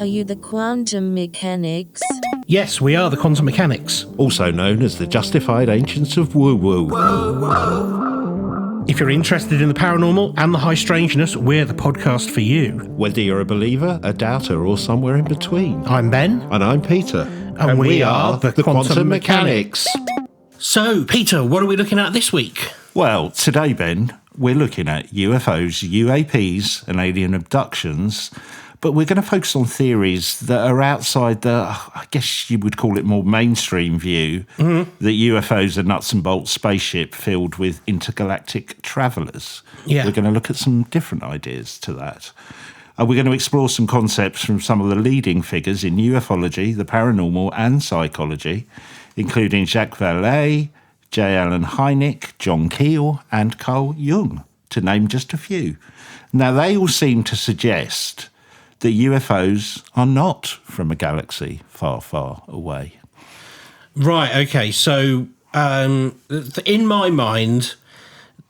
Are you the quantum mechanics? Yes, we are the quantum mechanics. Also known as the justified ancients of woo-woo. If you're interested in the paranormal and the high strangeness, we're the podcast for you. Whether you're a believer, a doubter, or somewhere in between. I'm Ben. And I'm Peter. And we are the Quantum Mechanics. So, Peter, what are we looking at this week? Well, today, Ben, we're looking at UFOs, UAPs, and alien abductions. But we're going to focus on theories that are outside the, I guess you would call it more mainstream view, that UFOs are nuts and bolts spaceship filled with intergalactic travellers. Yeah. We're going to look at some different ideas to that. We're going to explore some concepts from some of the leading figures in ufology, the paranormal and psychology, including Jacques Vallée, J. Allen Hynek, John Keel and Carl Jung, to name just a few. Now, they all seem to suggest that UFOs are not from a galaxy far, far away. Right, okay. So, in my mind,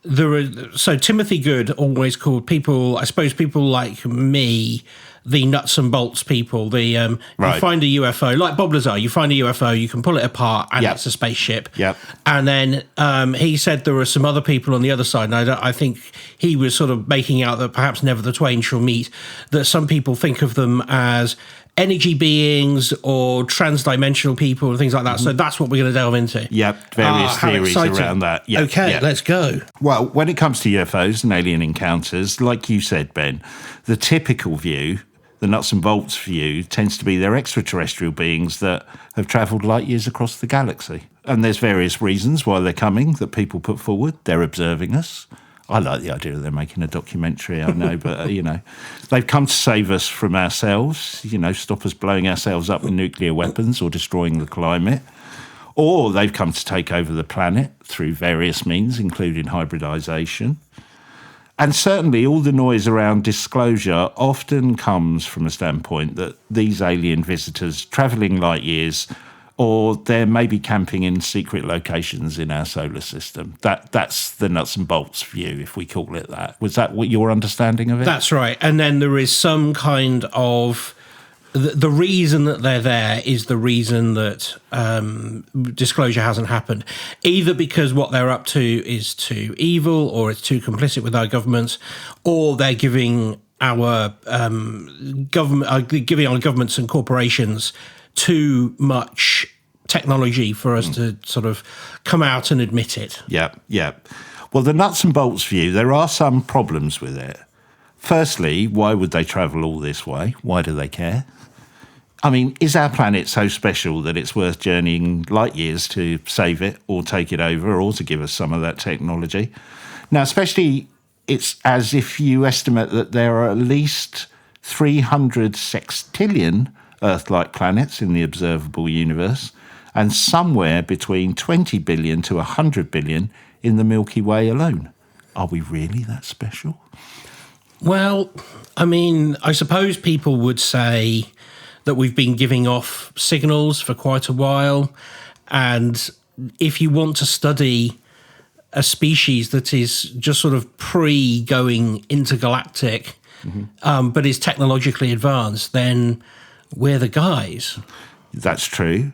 so Timothy Good always called people, I suppose people like me, the nuts and bolts people. You find a UFO, like Bob Lazar, you find a UFO, you can pull it apart, and it's a spaceship. Yep. And then he said there were some other people on the other side, and I think he was sort of making out that perhaps never the twain shall meet, that some people think of them as energy beings or transdimensional people and things like that. So that's what we're going to delve into. Yep, various theories around that. Yep, okay, let's go. Well, when it comes to UFOs and alien encounters, like you said, Ben, the typical view, the nuts and bolts view, tends to be they're extraterrestrial beings that have travelled light years across the galaxy. And there's various reasons why they're coming that people put forward. They're observing us. I like the idea that they're making a documentary, I know, but, they've come to save us from ourselves, stop us blowing ourselves up with nuclear weapons or destroying the climate. Or they've come to take over the planet through various means, including hybridization. And certainly all the noise around disclosure often comes from a standpoint that these alien visitors travelling light years, or they're maybe camping in secret locations in our solar system. That's the nuts and bolts view, if we call it that. Was that what your understanding of it? That's right. And then there is some kind of... The reason that they're there is the reason that disclosure hasn't happened, either because what they're up to is too evil or it's too complicit with our governments, or they're giving our governments and corporations too much technology for us to sort of come out and admit it. Yeah. Well, the nuts and bolts view, there are some problems with it. Firstly, why would they travel all this way? Why do they care? I mean, is our planet so special that it's worth journeying light years to save it or take it over or to give us some of that technology? Now, especially it's as if you estimate that there are at least 300 sextillion Earth-like planets in the observable universe and somewhere between 20 billion to 100 billion in the Milky Way alone. Are we really that special? Well, I mean, I suppose people would say that we've been giving off signals for quite a while. And if you want to study a species that is just sort of pre-going intergalactic, but is technologically advanced, then we're the guys. That's true.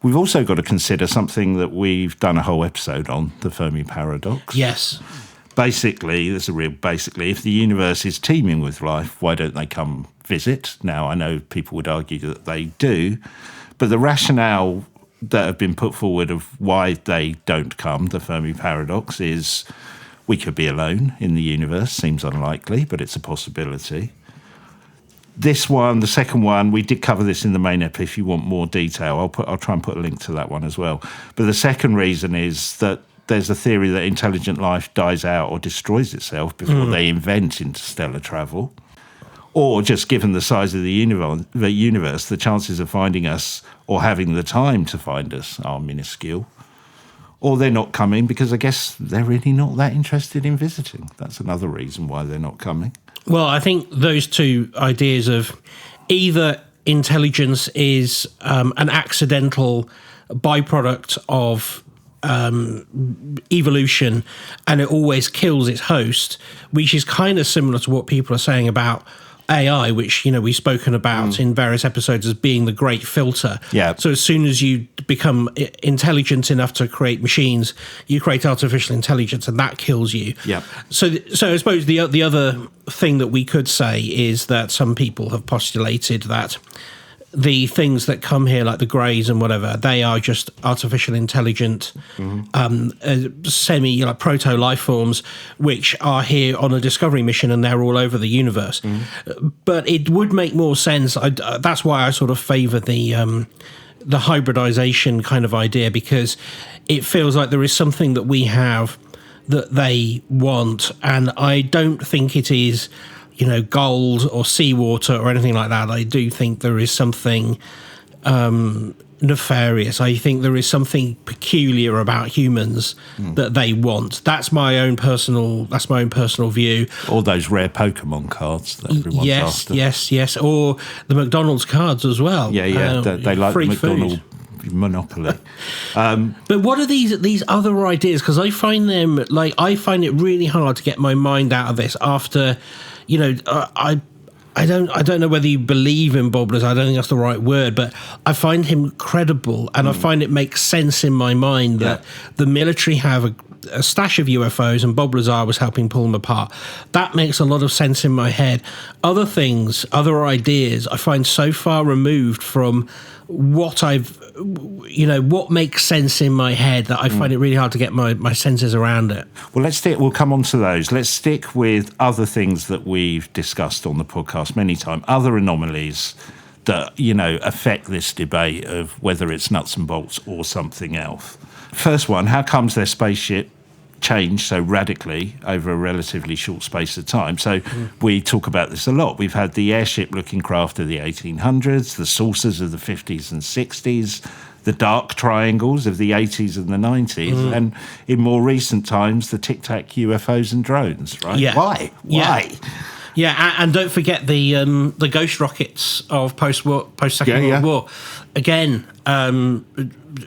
We've also got to consider something that we've done a whole episode on, the Fermi paradox. Yes. Basically, if the universe is teeming with life, why don't they come visit? Now, I know people would argue that they do, but the rationale that have been put forward of why they don't come, the Fermi paradox, is we could be alone in the universe. Seems unlikely, but it's a possibility. This one, the second one, we did cover this in the main ep. If you want more detail, I'll try and put a link to that one as well. But the second reason is that there's a theory that intelligent life dies out or destroys itself before they invent interstellar travel. Or just given the size of the universe, the chances of finding us or having the time to find us are minuscule. Or they're not coming because I guess they're really not that interested in visiting. That's another reason why they're not coming. Well, I think those two ideas of either intelligence is an accidental byproduct of evolution and it always kills its host, which is kind of similar to what people are saying about AI, which, we've spoken about in various episodes as being the great filter. Yeah. So as soon as you become intelligent enough to create machines, you create artificial intelligence, and that kills you. Yeah. So I suppose the other thing that we could say is that some people have postulated that the things that come here, like the greys and whatever, they are just artificial intelligent, semi, proto life forms, which are here on a discovery mission, and they're all over the universe. But it would make more sense. That's why I sort of favour the hybridization kind of idea, because it feels like there is something that we have that they want, and I don't think it is gold or seawater or anything like that. I do think there is something nefarious. I think there is something peculiar about humans that they want. That's my own personal view. All those rare Pokemon cards that everyone's after. Yes. Or the McDonald's cards as well. Yeah. They like the McDonald's monopoly. But what are these other ideas? Because I find it really hard to get my mind out of this after. I don't know whether you believe in Bobblers. I don't think that's the right word, but I find him credible, and I find it makes sense in my mind that the military have a stash of UFOs, and Bob Lazar was helping pull them apart. That makes a lot of sense in my head. Other things, other ideas, I find so far removed from what what makes sense in my head that I find it really hard to get my senses around it. Well, we'll come on to those. Let's stick with other things that we've discussed on the podcast many times, other anomalies that, affect this debate of whether it's nuts and bolts or something else. First one, how comes their spaceship changed so radically over a relatively short space of time? So we talk about this a lot. We've had the airship-looking craft of the 1800s, the saucers of the 50s and 60s, the dark triangles of the 80s and the 90s, and in more recent times, the tic-tac UFOs and drones, right? Yeah. Why? Yeah, and don't forget the ghost rockets of post-Second World War. Again,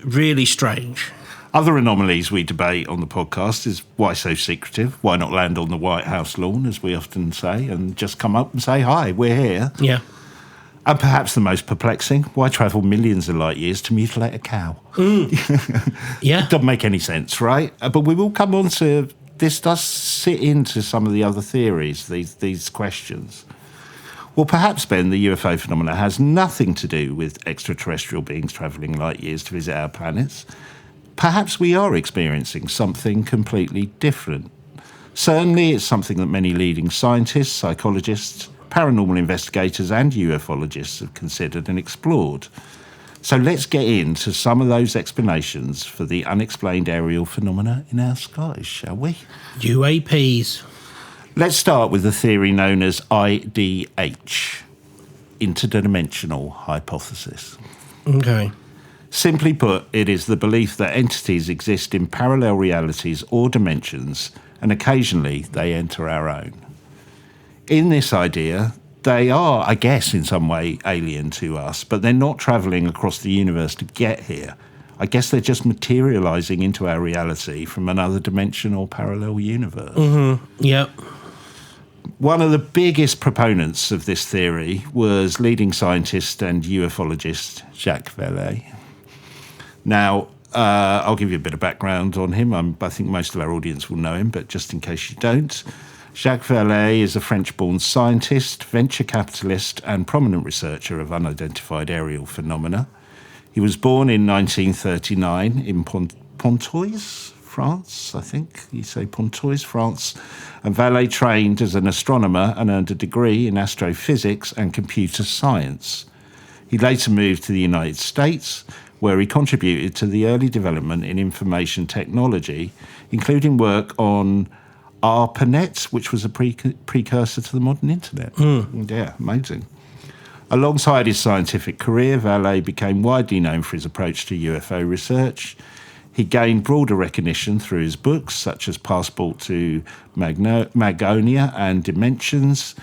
really strange. Other anomalies we debate on the podcast is why so secretive? Why not land on the White House lawn, as we often say, and just come up and say, hi, we're here? Yeah. And perhaps the most perplexing, why travel millions of light years to mutilate a cow? Yeah. Doesn't make any sense, right? But we will come on to, this does sit into some of the other theories, these questions. Well, perhaps, Ben, the UFO phenomena has nothing to do with extraterrestrial beings travelling light years to visit our planets. Perhaps we are experiencing something completely different. Certainly, it's something that many leading scientists, psychologists, paranormal investigators and ufologists have considered and explored. So let's get into some of those explanations for the unexplained aerial phenomena in our skies, shall we? UAPs. Let's start with the theory known as IDH, interdimensional hypothesis. Okay. Simply put, it is the belief that entities exist in parallel realities or dimensions, and occasionally they enter our own. In this idea, they are, I guess, in some way alien to us, but they're not travelling across the universe to get here. I guess they're just materialising into our reality from another dimension or parallel universe. Yep. One of the biggest proponents of this theory was leading scientist and ufologist Jacques Vallée. Now, I'll give you a bit of background on him. I think most of our audience will know him, but just in case you don't, Jacques Vallée is a French-born scientist, venture capitalist, and prominent researcher of unidentified aerial phenomena. He was born in 1939 in Pontoise, France, I think you say Pontoise, France, and Vallée trained as an astronomer and earned a degree in astrophysics and computer science. He later moved to the United States, where he contributed to the early development in information technology, including work on ARPANET, which was a precursor to the modern internet. Yeah, amazing. Alongside his scientific career, Vallée became widely known for his approach to UFO research. He gained broader recognition through his books, such as Passport to Magonia and Dimensions,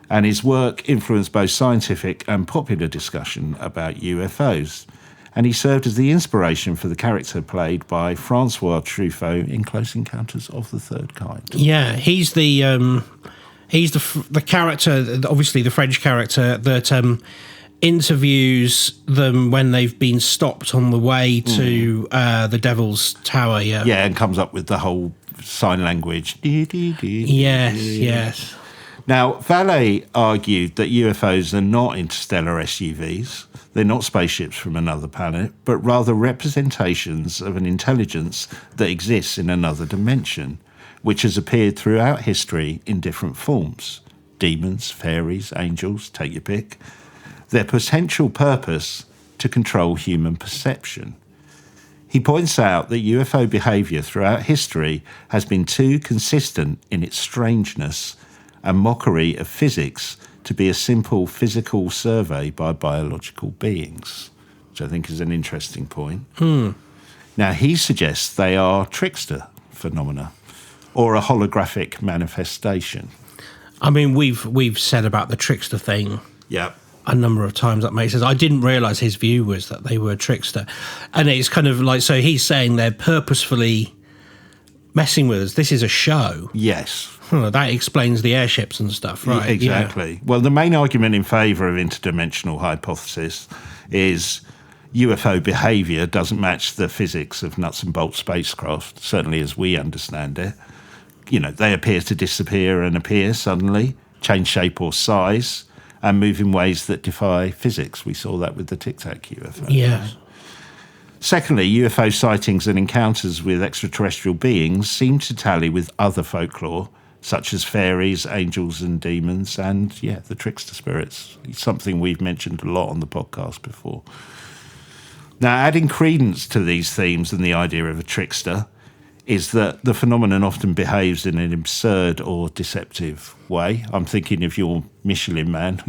and his work influenced both scientific and popular discussion about UFOs. And he served as the inspiration for the character played by Francois Truffaut in Close Encounters of the Third Kind. Yeah, he's the He's the character, obviously the French character, that interviews them when they've been stopped on the way to the Devil's Tower. Yeah. Yeah, and comes up with the whole sign language. Yes. Now, Vallée argued that UFOs are not interstellar SUVs. They're not spaceships from another planet, but rather representations of an intelligence that exists in another dimension, which has appeared throughout history in different forms. Demons, fairies, angels, take your pick. Their potential purpose to control human perception. He points out that UFO behaviour throughout history has been too consistent in its strangeness and mockery of physics to be a simple physical survey by biological beings, which I think is an interesting point. Now, he suggests they are trickster phenomena or a holographic manifestation. I mean, we've said about the trickster thing a number of times. That makes sense. I didn't realise his view was that they were trickster. And it's kind of like, so he's saying they're purposefully messing with us. This is a show. Yes. That explains the airships and stuff, right? Exactly. Yeah. Well, the main argument in favour of interdimensional hypothesis is UFO behaviour doesn't match the physics of nuts and bolts spacecraft, certainly as we understand it. You know, they appear to disappear and appear suddenly, change shape or size, and move in ways that defy physics. We saw that with the Tic Tac UFO. Yeah. Secondly, UFO sightings and encounters with extraterrestrial beings seem to tally with other folklore, such as fairies, angels and demons, and, the trickster spirits. It's something we've mentioned a lot on the podcast before. Now, adding credence to these themes and the idea of a trickster is that the phenomenon often behaves in an absurd or deceptive way. I'm thinking of your Michelin Man,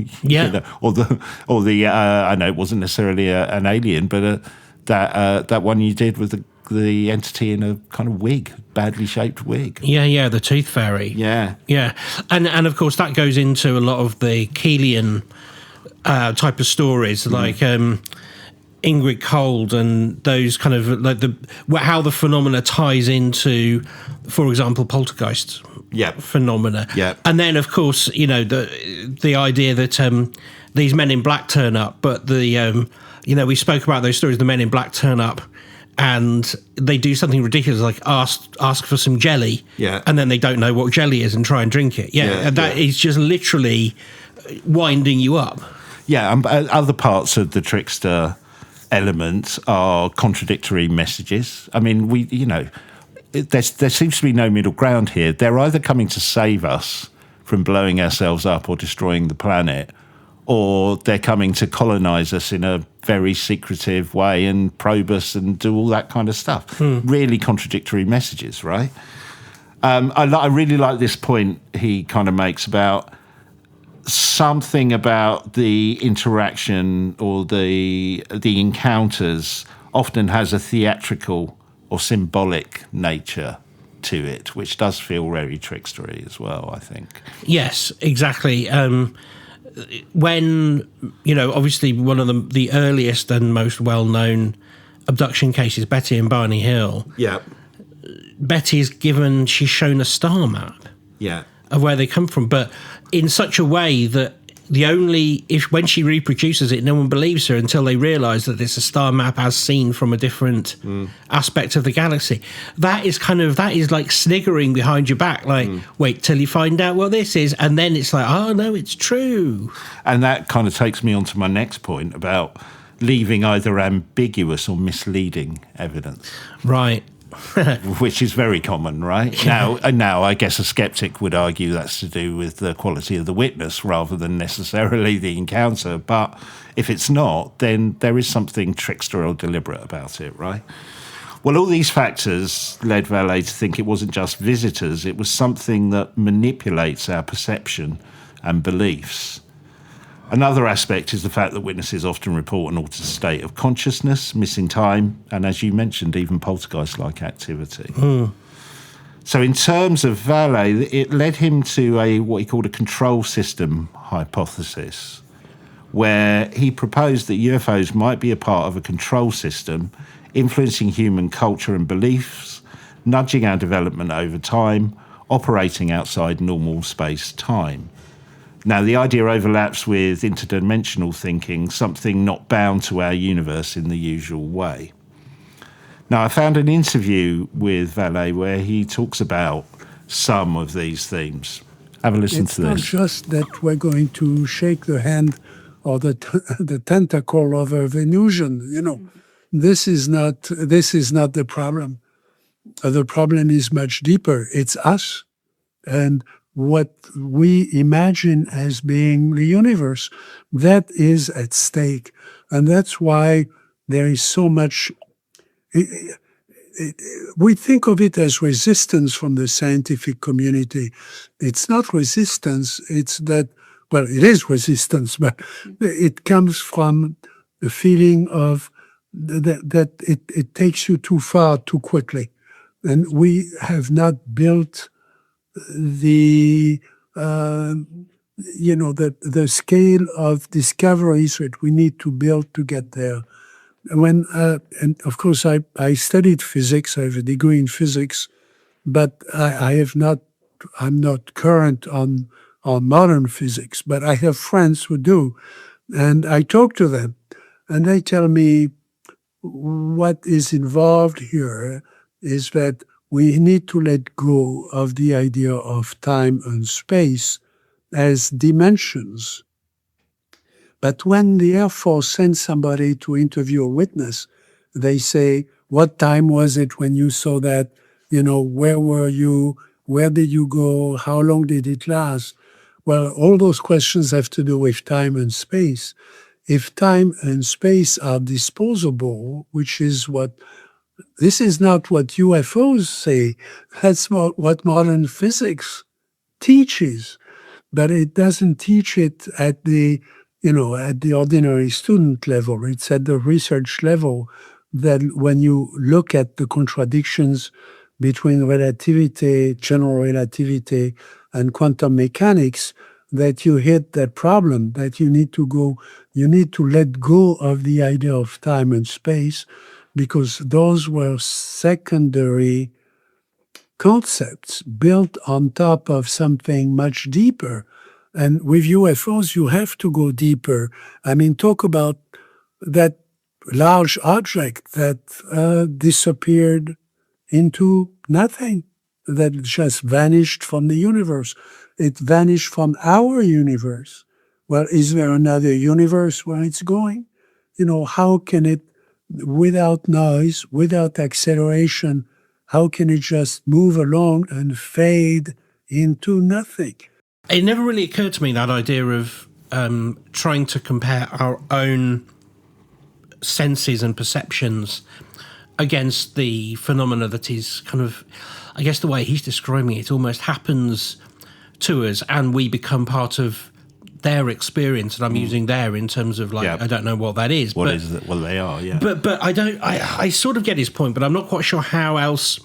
or the I know it wasn't necessarily an alien, but that one you did with the entity in a kind of wig, badly shaped wig. Yeah, the Tooth Fairy. Yeah, and of course that goes into a lot of the Keelian type of stories, like Ingrid Cold and those kind of like how the phenomena ties into, for example, poltergeist phenomena. Yeah. And then of course, the idea that these men in black turn up, but we spoke about those stories, the men in black turn up and they do something ridiculous like ask for some jelly. Yeah. And then they don't know what jelly is and try and drink it. And that is just literally winding you up. Yeah. Other parts of the trickster elements are contradictory messages. I mean, there seems to be no middle ground here. They're either coming to save us from blowing ourselves up or destroying the planet, or they're coming to colonize us in a very secretive way and probe us and do all that kind of stuff. Really contradictory messages, right? I really like this point he kind of makes about something about the interaction or the encounters often has a theatrical or symbolic nature to it, which does feel very trickstery as well, I think. Yes, exactly. When, obviously one of the earliest and most well-known abduction cases, Betty and Barney Hill. Yeah. Betty's she's shown a star map. Yeah. Of where they come from, but in such a way that when she reproduces it, no one believes her until they realise that it's a star map as seen from a different aspect of the galaxy. That is like sniggering behind your back, like, wait till you find out what this is, and then it's like, oh no, it's true. And that kind of takes me on to my next point about leaving either ambiguous or misleading evidence. Right. Which is very common, right? Now, I guess a skeptic would argue that's to do with the quality of the witness rather than necessarily the encounter. But if it's not, then there is something trickster or deliberate about it, right? Well, all these factors led Vallée to think it wasn't just visitors, it was something that manipulates our perception and beliefs. Another aspect is the fact that witnesses often report an altered state of consciousness, missing time, and as you mentioned, even poltergeist-like activity. So in terms of Vallée, it led him to what he called a control system hypothesis, where he proposed that UFOs might be a part of a control system influencing human culture and beliefs, nudging our development over time, operating outside normal space-time. Now, the idea overlaps with interdimensional thinking, something not bound to our universe in the usual way. Now, I found an interview with Vallée where he talks about some of these themes. Have a listen to this. It's not just that we're going to shake the hand or the tentacle of a Venusian. This is not the problem. The problem is much deeper. It's us and what we imagine as being the universe. That is at stake. And that's why there is so much... we think of it as resistance from the scientific community. It's not resistance. It's that, well, it is resistance, but it comes from the feeling of that it takes you too far too quickly. And we have not built the scale of discoveries that we need to build to get there. And of course I studied physics. I have a degree in physics, but I'm not current on modern physics. But I have friends who do, and I talk to them, and they tell me what is involved here is that we need to let go of the idea of time and space as dimensions. But when the Air Force sends somebody to interview a witness, they say, what time was it when you saw that? Where were you? Where did you go? How long did it last? Well, all those questions have to do with time and space. If time and space are disposable, which is this is not what UFOs say. That's what modern physics teaches. But it doesn't teach it at the ordinary student level. It's at the research level that when you look at the contradictions between relativity, general relativity, and quantum mechanics, that you hit that problem, that you need to let go of the idea of time and space, because those were secondary concepts built on top of something much deeper. And with UFOs, you have to go deeper. I mean, talk about that large object that disappeared into nothing, that just vanished from the universe. It vanished from our universe. Well, is there another universe where it's going? How can it, without noise, without acceleration, how can it just move along and fade into nothing? It never really occurred to me, that idea of trying to compare our own senses and perceptions against the phenomena that is kind of, I guess the way he's describing it almost happens to us and we become part of their experience. And I'm using their in terms of I don't know what that is. What is it? Well, they are, yeah. But I sort of get his point, but I'm not quite sure how else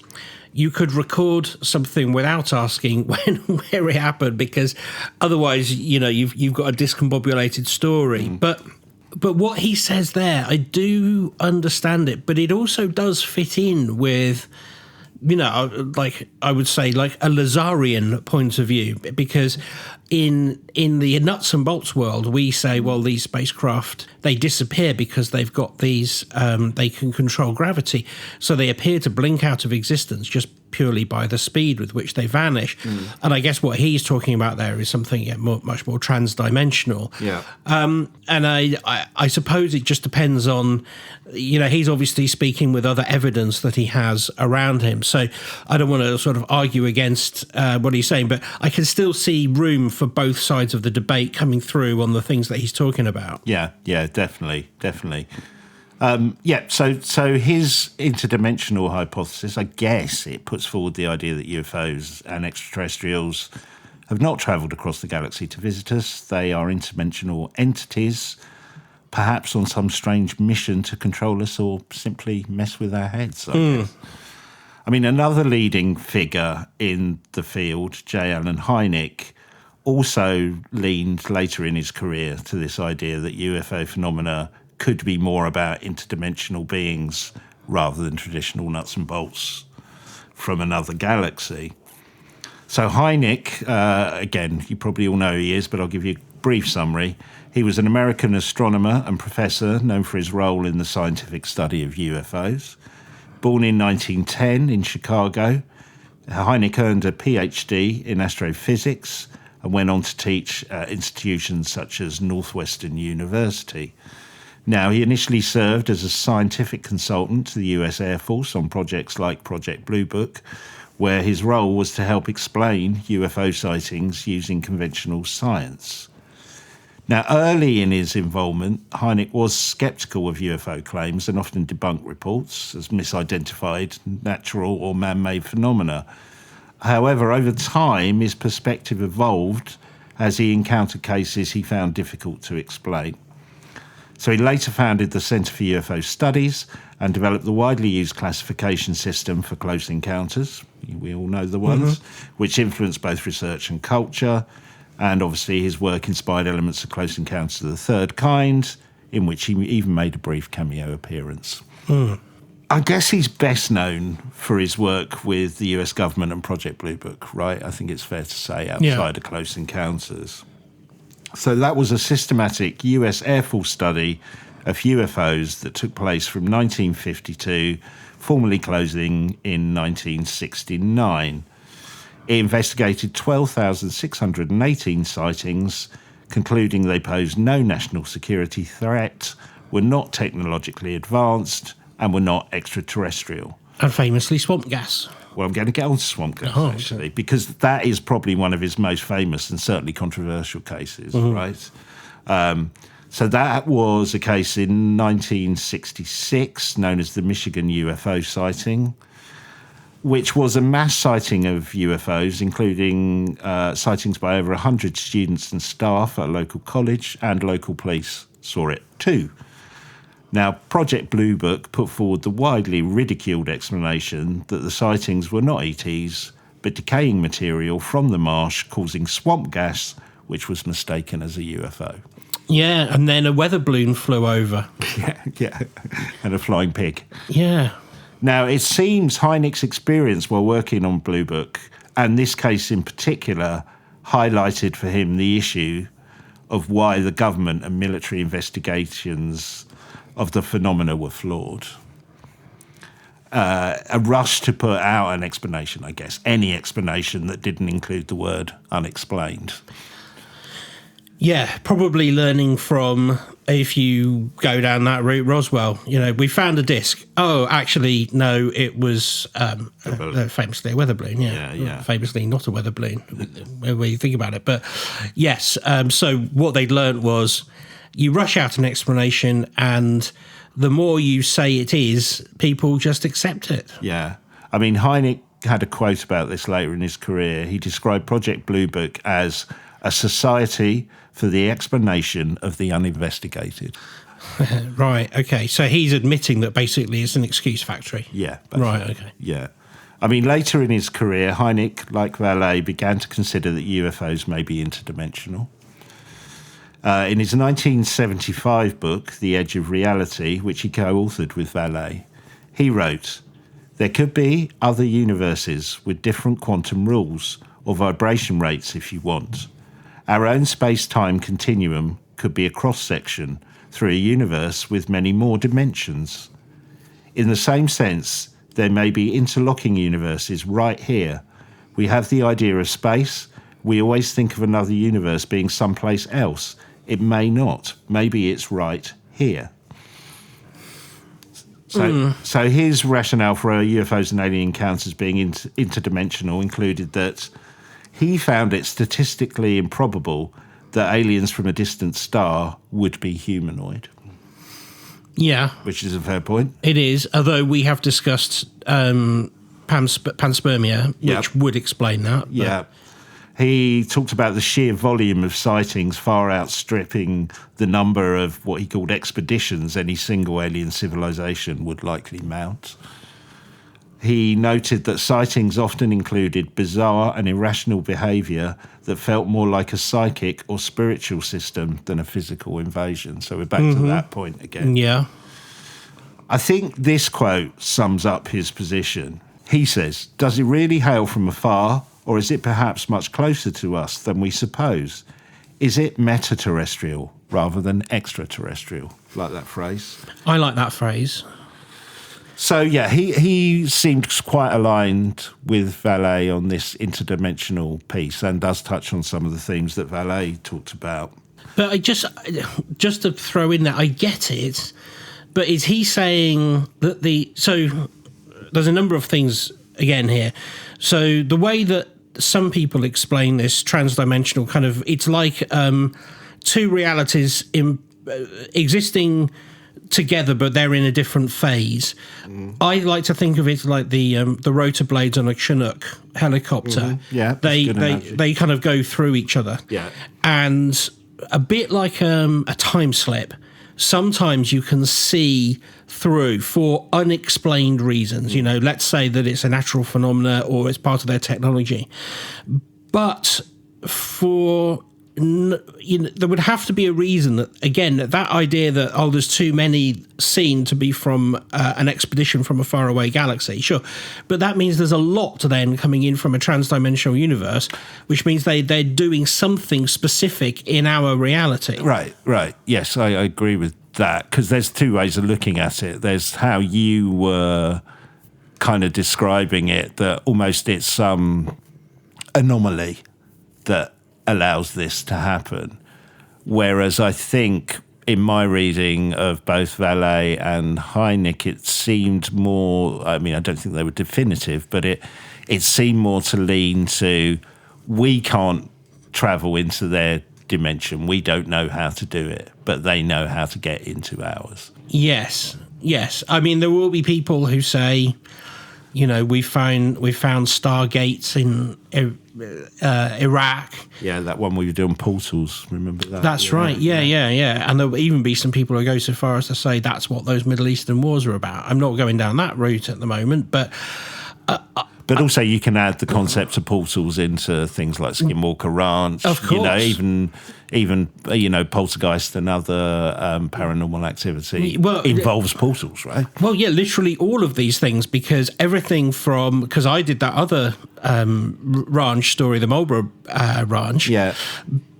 you could record something without asking where it happened, because otherwise, you've got a discombobulated story. But what he says there, I do understand it, but it also does fit in with, I would say, like a Lazarian point of view, because in the nuts and bolts world, we say, well, these spacecraft, they disappear because they've got these, they can control gravity. So they appear to blink out of existence just purely by the speed with which they vanish. And I guess what he's talking about there is something much more transdimensional. Yeah. And I suppose it just depends on, he's obviously speaking with other evidence that he has around him. So I don't want to sort of argue against what he's saying, but I can still see room for both sides of the debate coming through on the things that he's talking about. Yeah, definitely. So his interdimensional hypothesis, I guess it puts forward the idea that UFOs and extraterrestrials have not travelled across the galaxy to visit us. They are interdimensional entities, perhaps on some strange mission to control us or simply mess with our heads, I guess. I mean, another leading figure in the field, J. Allen Hynek, also leaned later in his career to this idea that UFO phenomena could be more about interdimensional beings rather than traditional nuts and bolts from another galaxy. So Hynek, again, you probably all know who he is, but I'll give you a brief summary. He was an American astronomer and professor known for his role in the scientific study of UFOs. Born in 1910 in Chicago, Hynek earned a PhD in astrophysics and went on to teach at institutions such as Northwestern University. Now, he initially served as a scientific consultant to the US Air Force on projects like Project Blue Book, where his role was to help explain UFO sightings using conventional science. Now, early in his involvement, Hynek was sceptical of UFO claims and often debunked reports as misidentified natural or man-made phenomena. However, over time, his perspective evolved as he encountered cases he found difficult to explain. So he later founded the Center for UFO Studies and developed the widely used classification system for close encounters. We all know the ones, which influenced both research and culture. And obviously his work inspired elements of Close Encounters of the Third Kind, in which he even made a brief cameo appearance. I guess he's best known for his work with the US government and Project Blue Book, right? I think it's fair to say, outside of Close Encounters. So that was a systematic US Air Force study of UFOs that took place from 1952, formally closing in 1969. It investigated 12,618 sightings, concluding they posed no national security threat, were not technologically advanced, and were not extraterrestrial. And famously swamp gas. Well, I'm going to get on to swamp gas, actually, because that is probably one of his most famous and certainly controversial cases, right? So that was a case in 1966, known as the Michigan UFO sighting, which was a mass sighting of UFOs, including sightings by over 100 students and staff at a local college, and local police saw it too. Now, Project Blue Book put forward the widely ridiculed explanation that the sightings were not ETs, but decaying material from the marsh causing swamp gas, which was mistaken as a UFO. Yeah, and then a weather balloon flew over. Yeah, and a flying pig. Yeah. Now, it seems Hynek's experience while working on Blue Book, and this case in particular, highlighted for him the issue of why the government and military investigations of the phenomena were flawed. A rush to put out an explanation, I guess, any explanation that didn't include the word unexplained. Yeah, probably learning from, if you go down that route, Roswell, we found a disc. Oh, actually, no, it was famously a weather balloon. Yeah. Famously not a weather balloon, where you think about it. But yes, so what they'd learned was you rush out an explanation, and the more you say it is, people just accept it. Yeah. I mean, Hynek had a quote about this later in his career. He described Project Blue Book as a society for the explanation of the uninvestigated. Right, okay. So he's admitting that basically it's an excuse factory. Yeah. Basically. Right, okay. Yeah. I mean, later in his career, Hynek, like Vallée, began to consider that UFOs may be interdimensional. In his 1975 book, The Edge of Reality, which he co-authored with Vallée, he wrote, "There could be other universes with different quantum rules, or vibration rates if you want. Our own space-time continuum could be a cross-section through a universe with many more dimensions. In the same sense, there may be interlocking universes right here. We have the idea of space. We always think of another universe being someplace else. It may not. Maybe it's right here." So his rationale for UFOs and alien encounters being interdimensional included that he found it statistically improbable that aliens from a distant star would be humanoid. Yeah. Which is a fair point. It is, although we have discussed panspermia, which would explain that. Yeah. He talked about the sheer volume of sightings far outstripping the number of what he called expeditions any single alien civilization would likely mount. He noted that sightings often included bizarre and irrational behaviour that felt more like a psychic or spiritual system than a physical invasion. So we're back to that point again. Yeah. I think this quote sums up his position. He says, "Does it really hail from afar, Or is it perhaps much closer to us than we suppose? Is it meta-terrestrial rather than extraterrestrial? Like that phrase? I like that phrase. So, yeah, he seemed quite aligned with Vallée on this interdimensional piece and does touch on some of the themes that Vallée talked about. But I just to throw in there, I get it, but is he saying that so there's a number of things again here. So the way that some people explain this transdimensional kind of, it's like two realities existing together, but they're in a different phase. I like to think of it like the rotor blades on a Chinook helicopter. Yeah, they kind of go through each other. Yeah, and a bit like a time slip. Sometimes you can see through for unexplained reasons. You know, let's say that it's a natural phenomena or it's part of their technology, but for there would have to be a reason that, again, that idea that, there's too many seen to be from an expedition from a faraway galaxy, sure, but that means there's a lot then coming in from a transdimensional universe, which means they're doing something specific in our reality. Right. Yes, I agree with that, because there's two ways of looking at it. There's how you were kind of describing it, that almost it's some anomaly that allows this to happen. Whereas I think in my reading of both Vallée and Hynek, it seemed more, I mean, I don't think they were definitive, but it seemed more to lean to, we can't travel into their dimension. We don't know how to do it, but they know how to get into ours. Yes. I mean, there will be people who say, you know, we found stargates in Iraq. Yeah, that one we were doing portals. Remember that? That's right. Yeah. And there'll even be some people who go so far as to say that's what those Middle Eastern wars are about. I'm not going down that route at the moment, but. But also, you can add the concept of portals into things like Skinwalker Ranch. Of course. You know, even poltergeist and other paranormal activity involves portals, right? Well, yeah, literally all of these things, because everything from, because I did that other ranch story, the Marlborough Ranch. Yeah.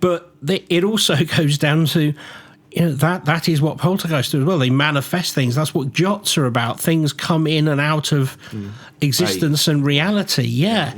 But it also goes down to, you know, that is what poltergeists do as well. They manifest things. That's what jots are about. Things come in and out of existence and reality. Yeah.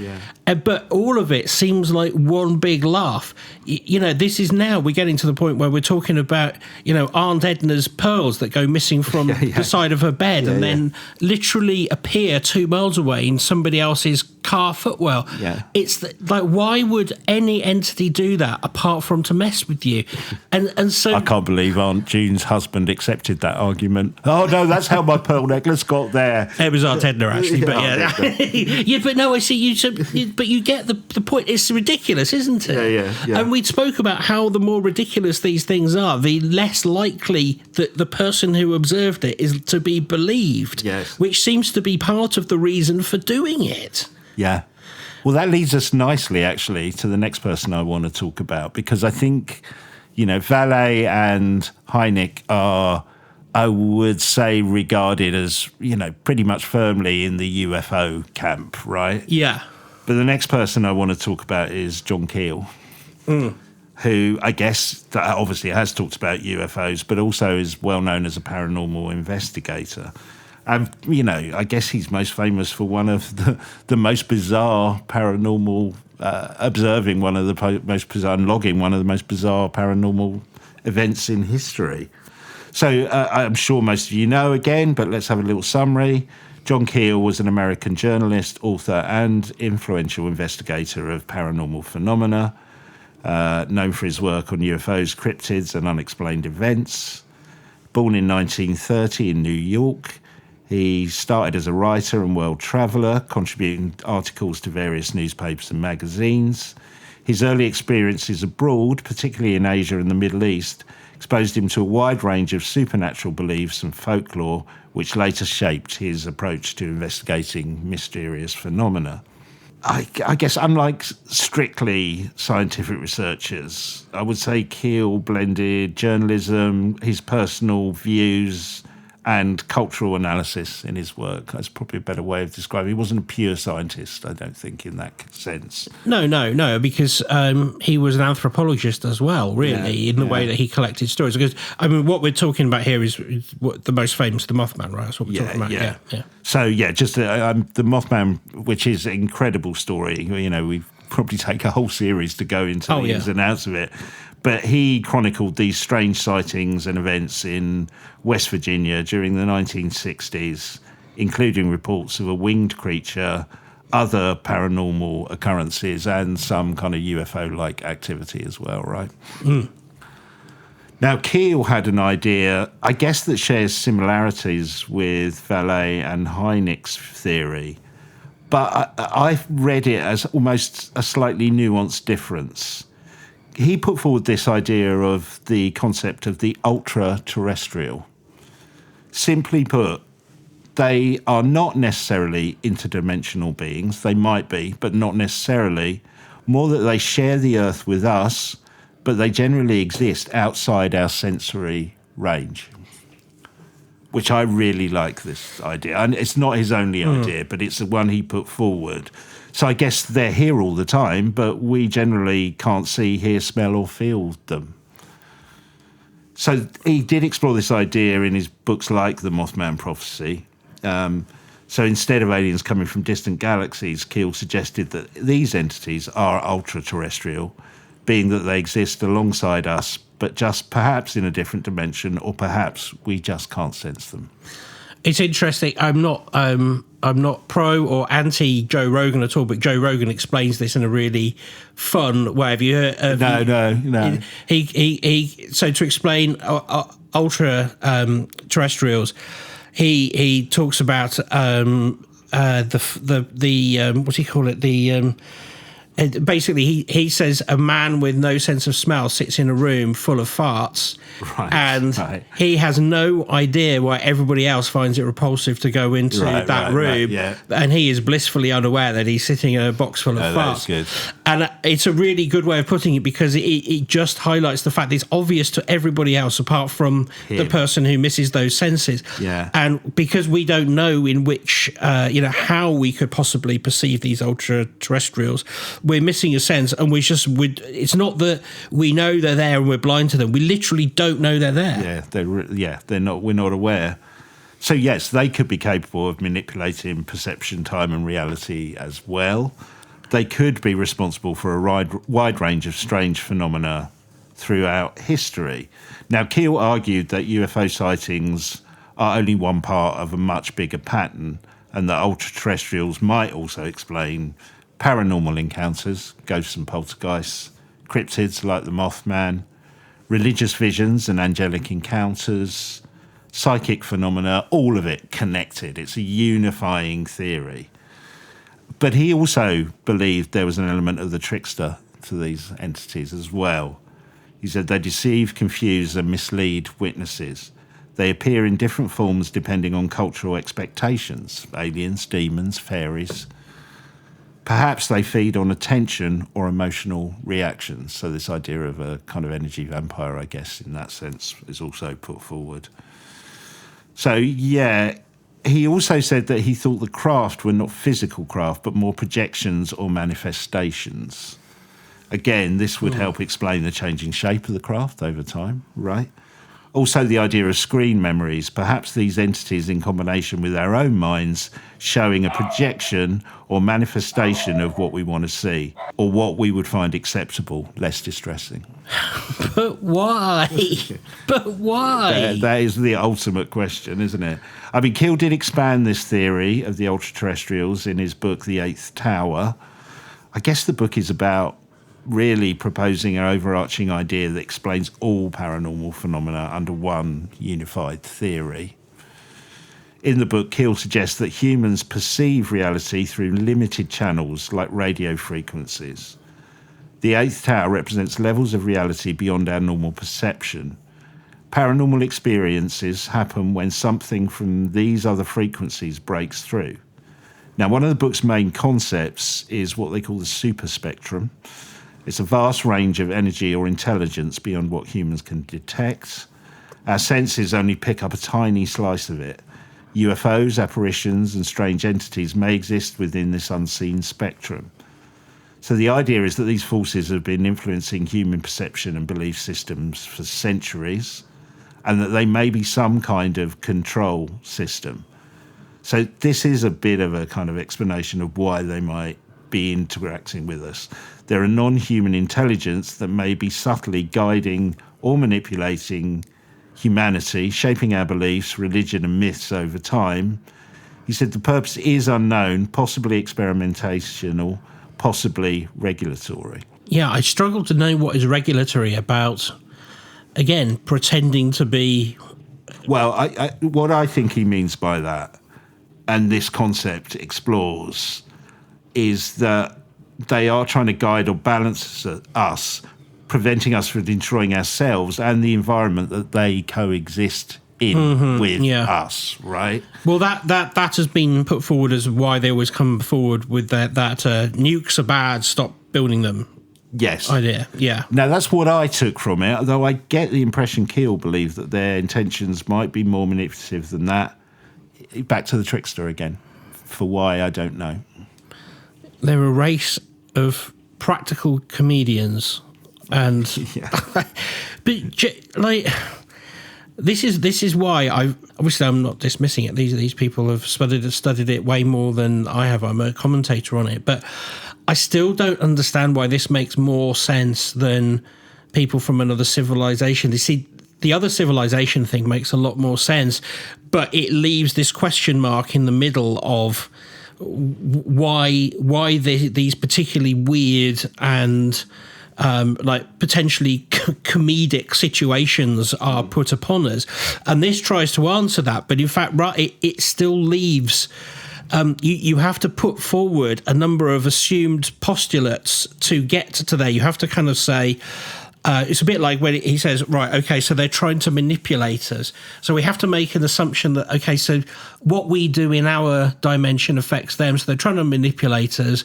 But all of it seems like one big laugh. You know, this is now we're getting to the point where we're talking about, you know, Aunt Edna's pearls that go missing from the side of her bed and then literally appear 2 miles away in somebody else's car footwell. Yeah. It's like, why would any entity do that apart from to mess with you? And so I can't believe Aunt June's husband accepted that argument. Oh no, that's how my pearl necklace got there. It was Aunt Edna, actually, but yeah, but no, I see you. But you get the point. It's ridiculous, isn't it? Yeah. And we spoke about how the more ridiculous these things are, the less likely that the person who observed it is to be believed. Yes. Which seems to be part of the reason for doing it. Yeah. Well, that leads us nicely, actually, to the next person I want to talk about, because I think, you know, Vallée and Hynek are, I would say, regarded as, you know, pretty much firmly in the UFO camp, right? Yeah. But the next person I want to talk about is John Keel, who I guess that obviously has talked about UFOs, but also is well known as a paranormal investigator. And, you know, I guess he's most famous for one of the most bizarre paranormal, observing one of the most bizarre, and logging one of the most bizarre paranormal events in history. So I'm sure most of you know again, but let's have a little summary. John Keel was an American journalist, author, and influential investigator of paranormal phenomena, known for his work on UFOs, cryptids, and unexplained events. Born in 1930 in New York, he started as a writer and world traveller, contributing articles to various newspapers and magazines. His early experiences abroad, particularly in Asia and the Middle East, exposed him to a wide range of supernatural beliefs and folklore, which later shaped his approach to investigating mysterious phenomena. I guess, unlike strictly scientific researchers, I would say Keel blended journalism, his personal views, and cultural analysis in his work. That's probably a better way of describing it. He wasn't a pure scientist, I don't think, in that sense. No, because he was an anthropologist as well, really, in the way that he collected stories. Because, I mean, what we're talking about here is what the most famous, the Mothman, right? That's what we're talking about. Yeah. So, just the Mothman, which is an incredible story. You know, we probably take a whole series to go into the ins and outs of it. But he chronicled these strange sightings and events in West Virginia during the 1960s, including reports of a winged creature, other paranormal occurrences, and some kind of UFO-like activity as well, right? Mm. Now, Keel had an idea, I guess, that shares similarities with Vallée and Hynek's theory, but I've read it as almost a slightly nuanced difference. He put forward this idea of the concept of the ultra-terrestrial. Simply put, they are not necessarily interdimensional beings. They might be, but not necessarily. More that they share the Earth with us, but they generally exist outside our sensory range, which I really like this idea. And it's not his only idea, but it's the one he put forward. So I guess they're here all the time, but we generally can't see, hear, smell, or feel them. So he did explore this idea in his books like The Mothman Prophecy. So instead of aliens coming from distant galaxies, Keel suggested that these entities are ultra-terrestrial, being that they exist alongside us, but just perhaps in a different dimension, or perhaps we just can't sense them. It's interesting. I'm not pro or anti Joe Rogan at all, but Joe Rogan explains this in a really fun way. Have you heard? No. He so to explain ultra terrestrials, he talks about the what do you call it, basically, he says a man with no sense of smell sits in a room full of farts, he has no idea why everybody else finds it repulsive to go into that room, and he is blissfully unaware that he's sitting in a box full of farts. That's good. And it's a really good way of putting it, because it just highlights the fact that it's obvious to everybody else apart from the person who misses those senses. Yeah. And because we don't know in which, how we could possibly perceive these ultra-terrestrials, we're missing a sense, and it's not that we know they're there and we're blind to them. We literally don't know they're there. They're not. We're not aware. So yes, they could be capable of manipulating perception, time, and reality as well. They could be responsible for a wide range of strange phenomena throughout history. Now, Keel argued that UFO sightings are only one part of a much bigger pattern, and that ultra-terrestrials might also explain paranormal encounters, ghosts and poltergeists, cryptids like the Mothman, religious visions and angelic encounters, psychic phenomena, all of it connected. It's a unifying theory. But he also believed there was an element of the trickster to these entities as well. He said they deceive, confuse and mislead witnesses. They appear in different forms depending on cultural expectations, aliens, demons, fairies. Perhaps they feed on attention or emotional reactions. So this idea of a kind of energy vampire, I guess, in that sense, is also put forward. So, he also said that he thought the craft were not physical craft, but more projections or manifestations. Again, this would help explain the changing shape of the craft over time, right? Also, the idea of screen memories, perhaps these entities in combination with our own minds showing a projection or manifestation of what we want to see or what we would find acceptable, less distressing. But why? But why? That is the ultimate question, isn't it? I mean, Keel did expand this theory of the ultra-terrestrials in his book, The Eighth Tower. I guess the book is about really proposing an overarching idea that explains all paranormal phenomena under one unified theory. In the book, Keel suggests that humans perceive reality through limited channels like radio frequencies. The Eighth Tower represents levels of reality beyond our normal perception. Paranormal experiences happen when something from these other frequencies breaks through. Now, one of the book's main concepts is what they call the superspectrum. It's a vast range of energy or intelligence beyond what humans can detect. Our senses only pick up a tiny slice of it. UFOs, apparitions, and strange entities may exist within this unseen spectrum. So the idea is that these forces have been influencing human perception and belief systems for centuries, and that they may be some kind of control system. So this is a bit of a kind of explanation of why they might be interacting with us. They're a non-human intelligence that may be subtly guiding or manipulating humanity, shaping our beliefs, religion and myths over time. He said the purpose is unknown, possibly experimentational, possibly regulatory. Yeah, I struggle to know what is regulatory about, again, pretending to be... Well, what I think he means by that, and this concept explores, is that they are trying to guide or balance us, preventing us from destroying ourselves and the environment that they coexist in with us, right? Well, that has been put forward as why they always come forward with that nukes are bad, stop building them. Yes. Idea, yeah. Now, that's what I took from it, although I get the impression Keel believed that their intentions might be more manipulative than that. Back to the trickster again. For why, I don't know. They're a race of practical comedians. And but like this is why I'm not dismissing it. These people have studied it way more than I have. I'm a commentator on it, but I still don't understand why this makes more sense than people from another civilization. You see, the other civilization thing makes a lot more sense, but it leaves this question mark in the middle of why these particularly weird and like potentially comedic situations are put upon us, and this tries to answer that, but in fact, right, it still leaves. You have to put forward a number of assumed postulates to get to there. You have to kind of say. It's a bit like when he says, right, okay, so they're trying to manipulate us. So we have to make an assumption that, okay, so what we do in our dimension affects them. So they're trying to manipulate us.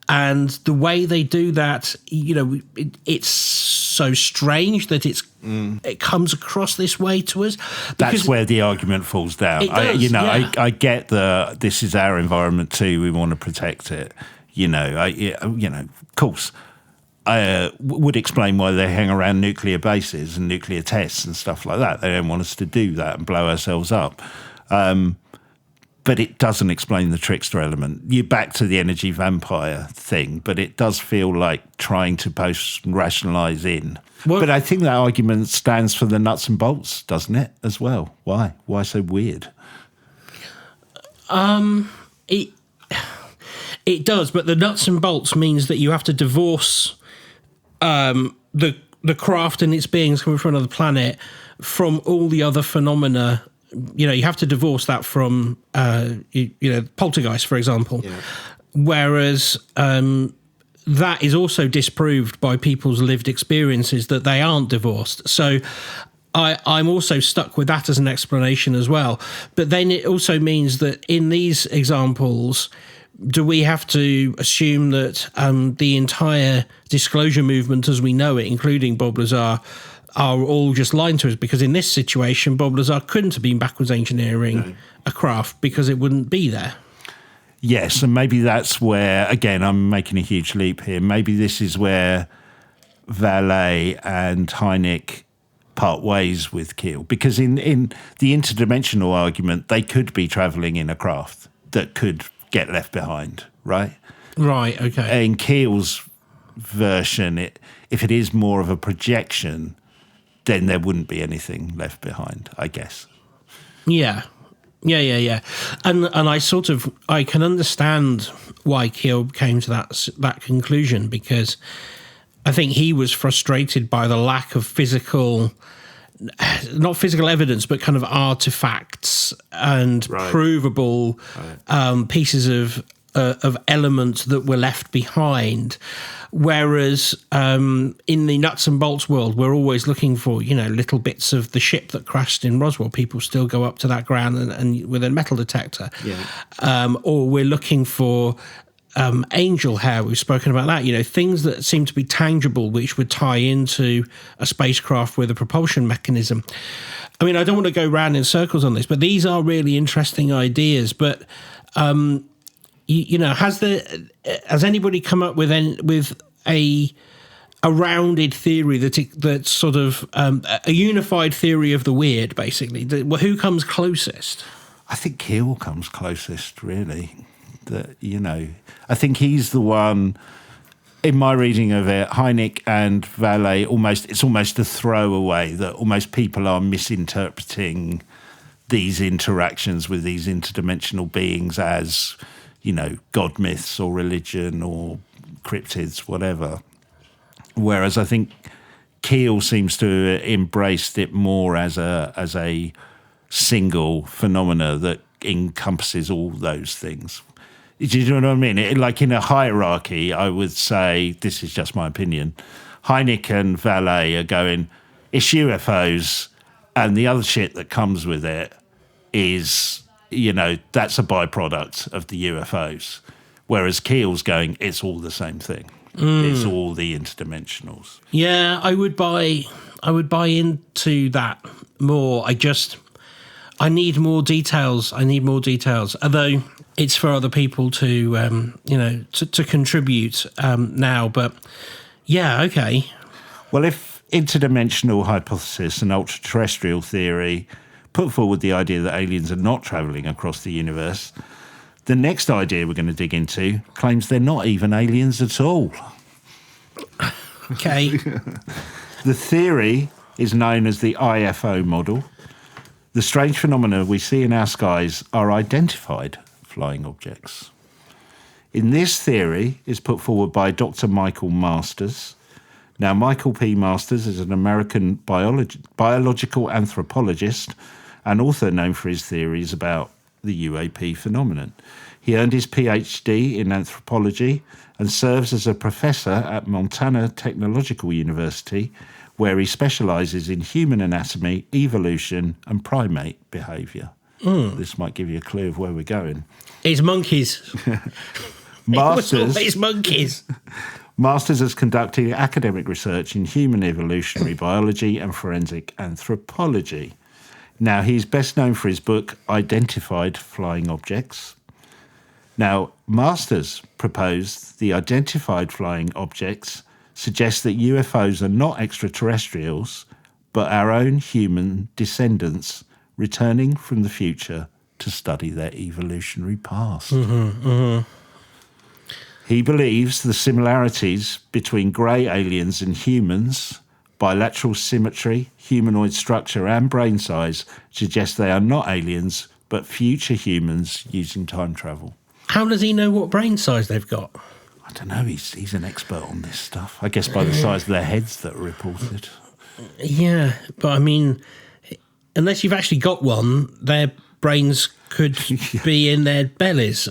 And the way they do that, you know, it's so strange that it comes across this way to us. That's where the argument falls down. It does, I get this is our environment too. We want to protect it. Of course. Would explain why they hang around nuclear bases and nuclear tests and stuff like that. They don't want us to do that and blow ourselves up. But it doesn't explain the trickster element. You're back to the energy vampire thing, but it does feel like trying to post-rationalise in. Well, but I think that argument stands for the nuts and bolts, doesn't it, as well? Why? Why so weird? It does, but the nuts and bolts means that you have to divorce the craft and its beings coming from another planet from all the other phenomena. You know, you have to divorce that from, poltergeist, for example. Yeah. Whereas that is also disproved by people's lived experiences that they aren't divorced. So I'm also stuck with that as an explanation as well. But then it also means that in these examples, do we have to assume that the entire disclosure movement as we know it, including Bob Lazar, are all just lying to us? Because in this situation, Bob Lazar couldn't have been backwards engineering a craft because it wouldn't be there. Yes, and maybe that's where, again, I'm making a huge leap here. Maybe this is where Vallée and Hynek part ways with Keel. Because in the interdimensional argument, they could be travelling in a craft that could get left behind, right? Right, okay. In Keel's version, if it is more of a projection, then there wouldn't be anything left behind, I guess. Yeah. And I can understand why Keel came to that conclusion, because I think he was frustrated by the lack of not physical evidence, but kind of artifacts and provable pieces of elements that were left behind. Whereas in the nuts and bolts world, we're always looking for, little bits of the ship that crashed in Roswell. People still go up to that ground and with a metal detector. Yeah. Or we're looking for angel hair, we've spoken about that, things that seem to be tangible, which would tie into a spacecraft with a propulsion mechanism. I mean, I don't want to go round in circles on this, but these are really interesting ideas. But, has anybody come up with a rounded theory that's sort of a unified theory of the weird, basically? Who comes closest? I think Keel comes closest, really. I think he's the one, in my reading of it, Hynek and Vallée, it's almost a throwaway that almost people are misinterpreting these interactions with these interdimensional beings as, God myths or religion or cryptids, whatever. Whereas I think Keel seems to have embraced it more as a single phenomena that encompasses all those things. Do you know what I mean? Like in a hierarchy, I would say, this is just my opinion, Hynek and Vallée are going, it's UFOs, and the other shit that comes with it is, that's a byproduct of the UFOs. Whereas Keel's going, it's all the same thing. It's all the interdimensionals. Yeah, I would buy into that more. I need more details. Although it's for other people to to contribute now. But yeah, okay. Well, if interdimensional hypothesis and ultra-terrestrial theory put forward the idea that aliens are not travelling across the universe, the next idea we're going to dig into claims they're not even aliens at all. Okay. The theory is known as the IFO model. The strange phenomena we see in our skies are identified flying objects. In this theory is put forward by Dr. Michael Masters. Now, Michael P. Masters is an American biological anthropologist and also known for his theories about the UAP phenomenon. He earned his PhD in anthropology and serves as a professor at Montana Technological University, where he specialises in human anatomy, evolution and primate behaviour. This might give you a clue of where we're going. It's monkeys. It's monkeys. Masters is conducting academic research in human evolutionary biology and forensic anthropology. Now, he's best known for his book, Identified Flying Objects. Now, Masters proposed the identified flying objects suggest that UFOs are not extraterrestrials, but our own human descendants returning from the future to study their evolutionary past. He believes the similarities between grey aliens and humans, bilateral symmetry, humanoid structure and brain size suggest they are not aliens, but future humans using time travel. How does he know what brain size they've got? I don't know. He's an expert on this stuff. I guess by the size of their heads that are reported. Yeah, but I mean, unless you've actually got one, their brains could be in their bellies.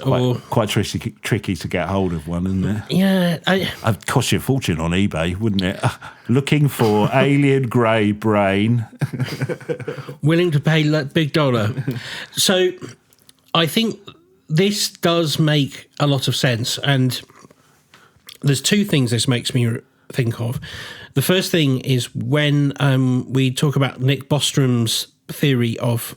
Quite tricky to get hold of one, isn't it? Yeah. It'd cost you a fortune on eBay, wouldn't it? Looking for alien grey brain. Willing to pay big dollar. So I think this does make a lot of sense. And there's two things this makes me think of. The first thing is when we talk about Nick Bostrom's theory of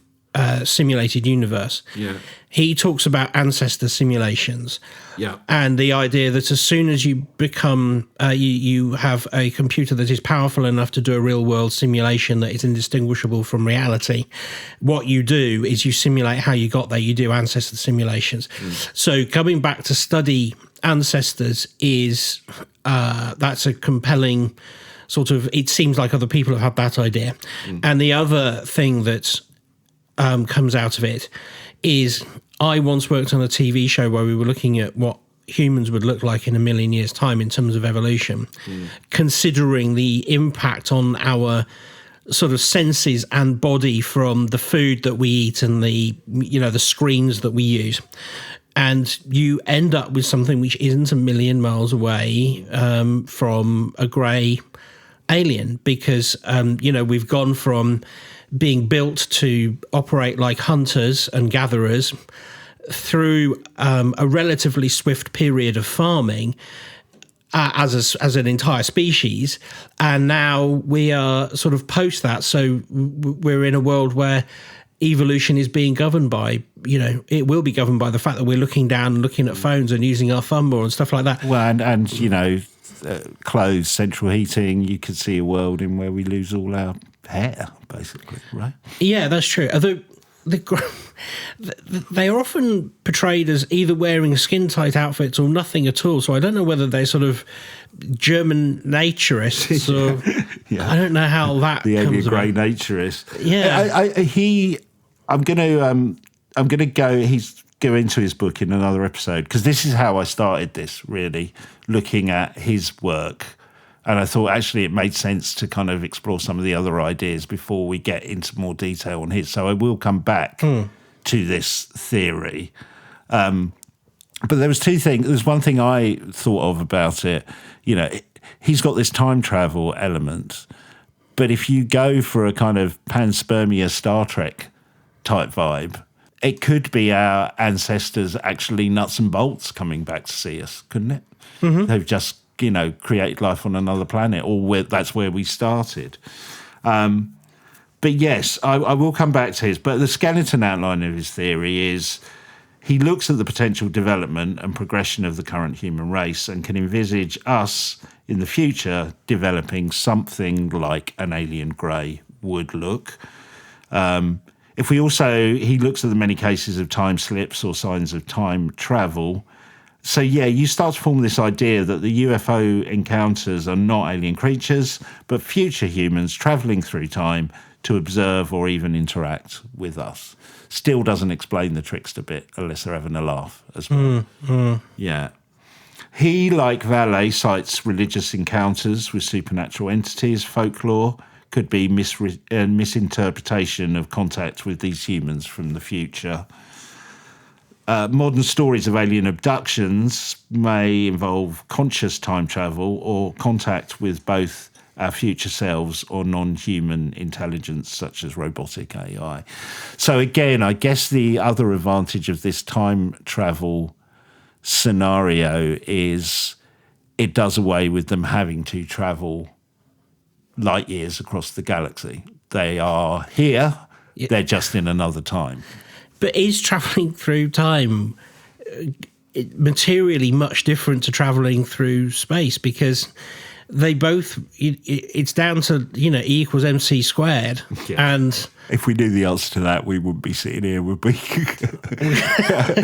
simulated universe. Yeah. He talks about ancestor simulations. Yeah. And the idea that as soon as you become, you have a computer that is powerful enough to do a real world simulation that is indistinguishable from reality, what you do is you simulate how you got there. You do ancestor simulations. So coming back to study ancestors is, that's a compelling sort of, it seems like other people have had that idea. And the other thing that's, comes out of it is I once worked on a TV show where we were looking at what humans would look like in a million years' time in terms of evolution, considering the impact on our sort of senses and body from the food that we eat and the screens that we use. And you end up with something which isn't a million miles away from a grey alien because, we've gone from being built to operate like hunters and gatherers through a relatively swift period of farming as an entire species, and now we are sort of post that. So we're in a world where evolution is being governed by, it will be governed by the fact that we're looking down and looking at phones and using our thumb more and stuff like that. Well, and clothes, central heating, you could see a world in where we lose all our hair, basically, right? Yeah, that's true. Although they are often portrayed as either wearing skin-tight outfits or nothing at all. So I don't know whether they're sort of German naturists or I don't know how that the comes about. grey naturist. Yeah, I'm gonna go. He's go into his book in another episode because this is how I started this. Really looking at his work. And I thought actually it made sense to kind of explore some of the other ideas before we get into more detail on his. So I will come back to this theory. But there was two things. There's one thing I thought of about it. He's got this time travel element. But if you go for a kind of panspermia Star Trek type vibe, it could be our ancestors actually nuts and bolts coming back to see us, couldn't it? Mm-hmm. They've just create life on another planet, or that's where we started. But yes, I will come back to his. But the skeleton outline of his theory is he looks at the potential development and progression of the current human race and can envisage us in the future developing something like an alien grey would look. He looks at the many cases of time slips or signs of time travel. So, you start to form this idea that the UFO encounters are not alien creatures, but future humans travelling through time to observe or even interact with us. Still doesn't explain the trickster bit unless they're having a laugh as well. Yeah. He, like Vallée, cites religious encounters with supernatural entities. Folklore could be misinterpretation of contact with these humans from the future. Modern stories of alien abductions may involve conscious time travel or contact with both our future selves or non-human intelligence, such as robotic AI. So again, I guess the other advantage of this time travel scenario is it does away with them having to travel light years across the galaxy. They are here, they're just in another time. But is travelling through time materially much different to travelling through space? Because they both, it's down to, E equals MC squared. Yeah. And if we knew the answer to that, we wouldn't be sitting here, would we?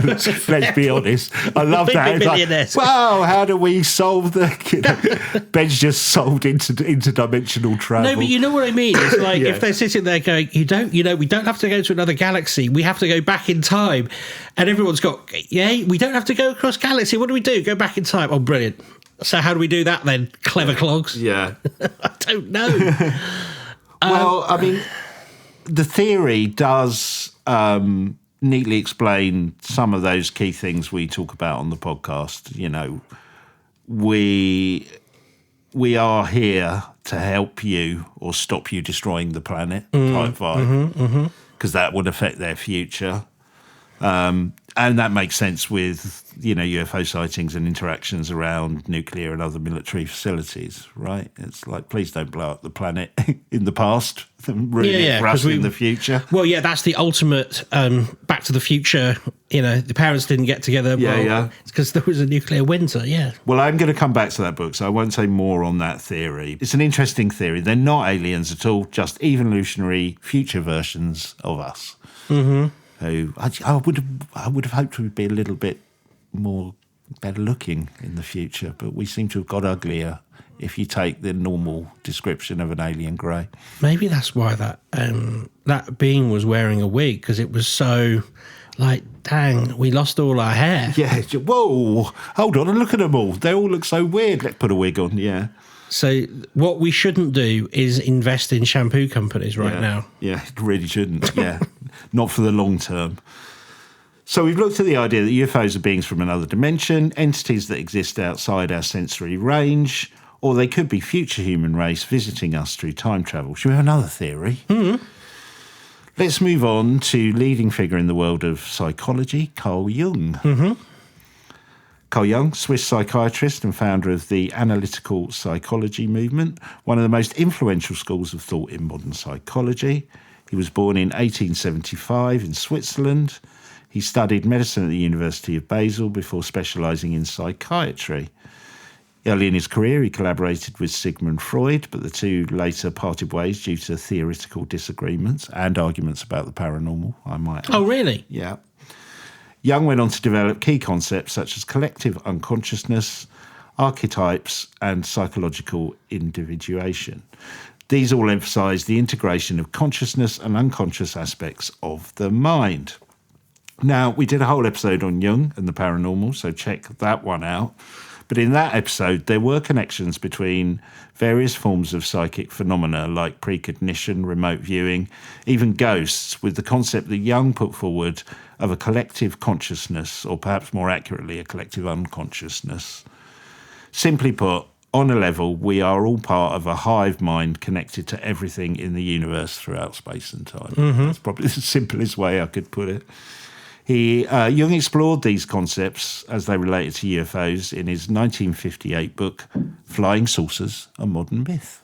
Let's be honest. I love that. It's like, wow, how do we solve Ben's just solved interdimensional travel. No, but you know what I mean? It's like if they're sitting there going, we don't have to go to another galaxy. We have to go back in time. And everyone's got, we don't have to go across galaxy. What do we do? Go back in time. Oh, brilliant. So how do we do that then? Clever clogs. Yeah. I don't know. Well, I mean, the theory does neatly explain some of those key things we talk about on the podcast. We are here to help you or stop you destroying the planet type vibe, because that would affect their future. And that makes sense with, UFO sightings and interactions around nuclear and other military facilities, right? It's like, please don't blow up the planet in the past and ruin it for us in the future. Well, that's the ultimate Back to the Future. The parents didn't get together. It's because there was a nuclear winter, Well, I'm going to come back to that book, so I won't say more on that theory. It's an interesting theory. They're not aliens at all, just evolutionary future versions of us. Mm-hmm. Who I would have hoped would be a little bit more better looking in the future, but we seem to have got uglier if you take the normal description of an alien grey. Maybe that's why that being was wearing a wig, because it was so like, dang, we lost all our hair. Yeah, whoa, hold on and look at them all. They all look so weird. Let's put a wig on, yeah. So what we shouldn't do is invest in shampoo companies right now. Yeah, it really shouldn't, Not for the long term. So we've looked at the idea that UFOs are beings from another dimension, entities that exist outside our sensory range, or they could be future human race visiting us through time travel. Should we have another theory? Mm-hmm. Let's move on to leading figure in the world of psychology, Carl Jung. Mm-hmm. Carl Jung, Swiss psychiatrist and founder of the analytical psychology movement, one of the most influential schools of thought in modern psychology. He was born in 1875 in Switzerland. He studied medicine at the University of Basel before specialising in psychiatry. Early in his career, he collaborated with Sigmund Freud, but the two later parted ways due to theoretical disagreements and arguments about the paranormal, I might add. Oh, really? Yeah. Jung went on to develop key concepts such as collective unconsciousness, archetypes, and psychological individuation. These all emphasise the integration of consciousness and unconscious aspects of the mind. Now, we did a whole episode on Jung and the paranormal, so check that one out. But in that episode, there were connections between various forms of psychic phenomena like precognition, remote viewing, even ghosts, with the concept that Jung put forward of a collective consciousness, or perhaps more accurately, a collective unconsciousness. Simply put, on a level, we are all part of a hive mind connected to everything in the universe throughout space and time. Mm-hmm. That's probably the simplest way I could put it. Jung explored these concepts as they related to UFOs in his 1958 book, Flying Saucers, A Modern Myth.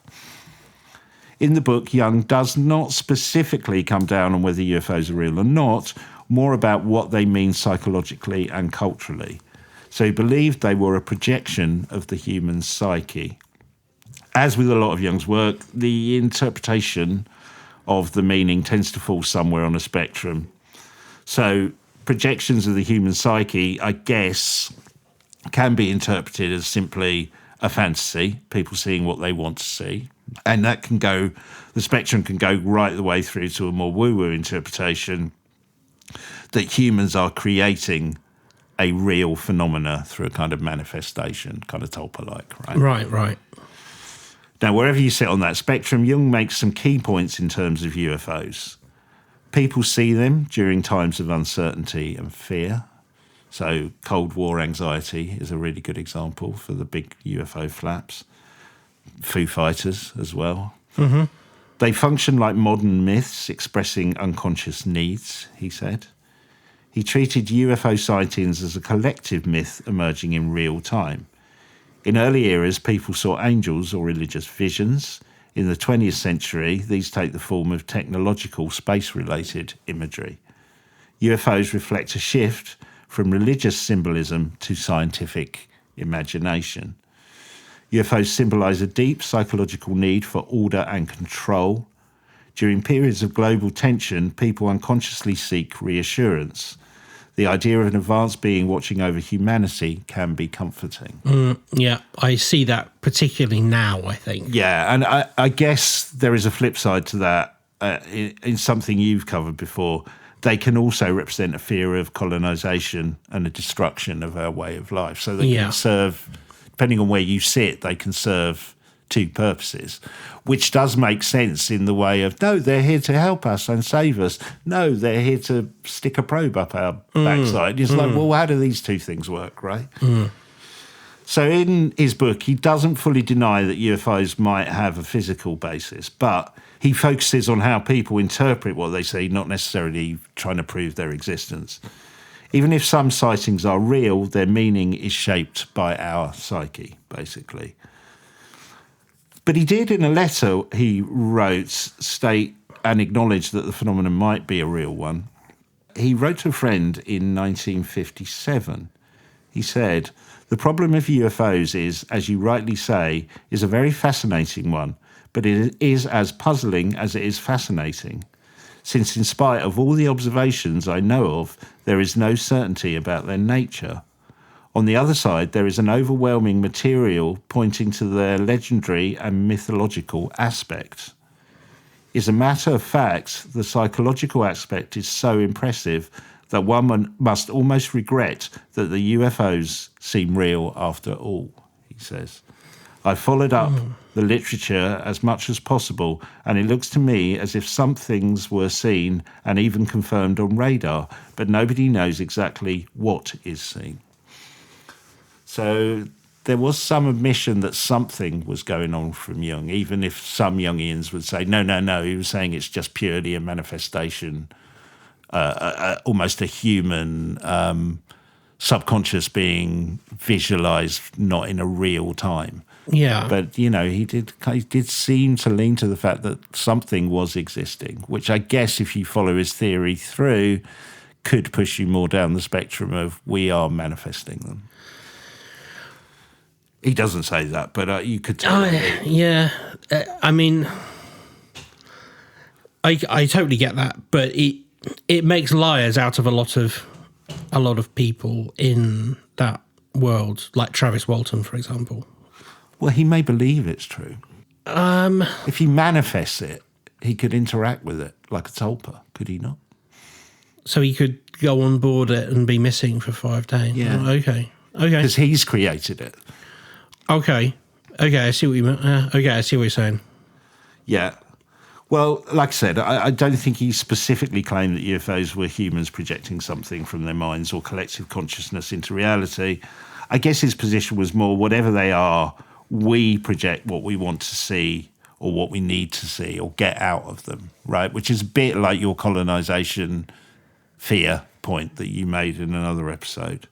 In the book, Jung does not specifically come down on whether UFOs are real or not, more about what they mean psychologically and culturally. So he believed they were a projection of the human psyche. As with a lot of Jung's work, the interpretation of the meaning tends to fall somewhere on a spectrum. So projections of the human psyche, I guess, can be interpreted as simply a fantasy, people seeing what they want to see. And that can go, the spectrum can go right the way through to a more woo-woo interpretation that humans are creating a real phenomena through a kind of manifestation, kind of Tolpa-like, right? Right. Now, wherever you sit on that spectrum, Jung makes some key points in terms of UFOs. People see them during times of uncertainty and fear. So Cold War anxiety is a really good example for the big UFO flaps. Foo Fighters as well. Mm-hmm. They function like modern myths expressing unconscious needs, he said. He treated UFO sightings as a collective myth emerging in real time. In early eras, people saw angels or religious visions. In the 20th century, these take the form of technological, space-related imagery. UFOs reflect a shift from religious symbolism to scientific imagination. UFOs symbolise a deep psychological need for order and control. During periods of global tension, people unconsciously seek reassurance. The idea of an advanced being watching over humanity can be comforting. Yeah, I see that particularly now, I think. Yeah, and I guess there is a flip side to that in something you've covered before. They can also represent a fear of colonisation and a destruction of our way of life. So they can serve, depending on where you sit, they can serve two purposes, which does make sense in the way of, no, they're here to help us and save us. No, they're here to stick a probe up our backside. It's like, well, how do these two things work, right? So in his book, he doesn't fully deny that UFOs might have a physical basis, but he focuses on how people interpret what they see, not necessarily trying to prove their existence. Even if some sightings are real, their meaning is shaped by our psyche, basically. But he did, in a letter he wrote, state and acknowledge that the phenomenon might be a real one. He wrote to a friend in 1957. He said, "The problem of UFOs is, as you rightly say, is a very fascinating one, but it is as puzzling as it is fascinating, since in spite of all the observations I know of, there is no certainty about their nature. On the other side, there is an overwhelming material pointing to their legendary and mythological aspect. As a matter of fact, the psychological aspect is so impressive that one must almost regret that the UFOs seem real after all," he says. "I followed up the literature as much as possible, and it looks to me as if some things were seen and even confirmed on radar, but nobody knows exactly what is seen." So there was some admission that something was going on from Jung, even if some Jungians would say, no, he was saying it's just purely a manifestation, almost a human subconscious being visualized, not in a real time. Yeah. But, he did seem to lean to the fact that something was existing, which I guess if you follow his theory through, could push you more down the spectrum of we are manifesting them. He doesn't say that, but you could tell. Yeah. I mean, I totally get that, but it makes liars out of a lot of people in that world, like Travis Walton, for example. Well, he may believe it's true. If he manifests it, he could interact with it like a tulpa, could he not? So he could go on board it and be missing for 5 days. Yeah. Oh, okay. Because he's created it. Okay, I see what you mean. I see what you're saying. Yeah. Well, like I said, I don't think he specifically claimed that UFOs were humans projecting something from their minds or collective consciousness into reality. I guess his position was more, whatever they are, we project what we want to see or what we need to see or get out of them, right? Which is a bit like your colonization fear point that you made in another episode.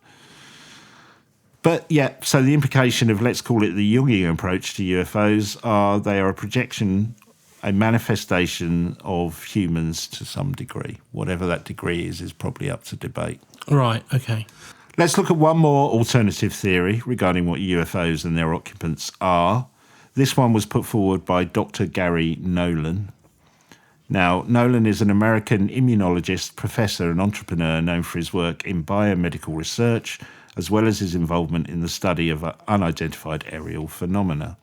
But yeah, so the implication of, let's call it the Jungian approach to UFOs, they are a projection, a manifestation of humans to some degree. Whatever that degree is probably up to debate. Right, okay. Let's look at one more alternative theory regarding what UFOs and their occupants are. This one was put forward by Dr. Gary Nolan. Now, Nolan is an American immunologist, professor and entrepreneur known for his work in biomedical research, as well as his involvement in the study of unidentified aerial phenomena.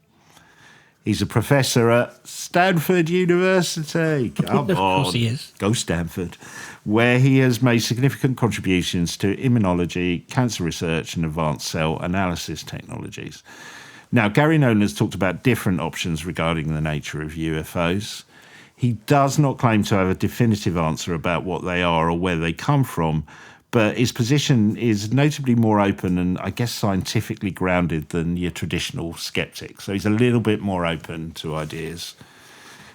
He's a professor at Stanford University. Come on. Of course he is. Go Stanford. Where he has made significant contributions to immunology, cancer research and advanced cell analysis technologies. Now, Gary Nolan has talked about different options regarding the nature of UFOs. He does not claim to have a definitive answer about what they are or where they come from, but his position is notably more open and, I guess, scientifically grounded than your traditional skeptic. So he's a little bit more open to ideas.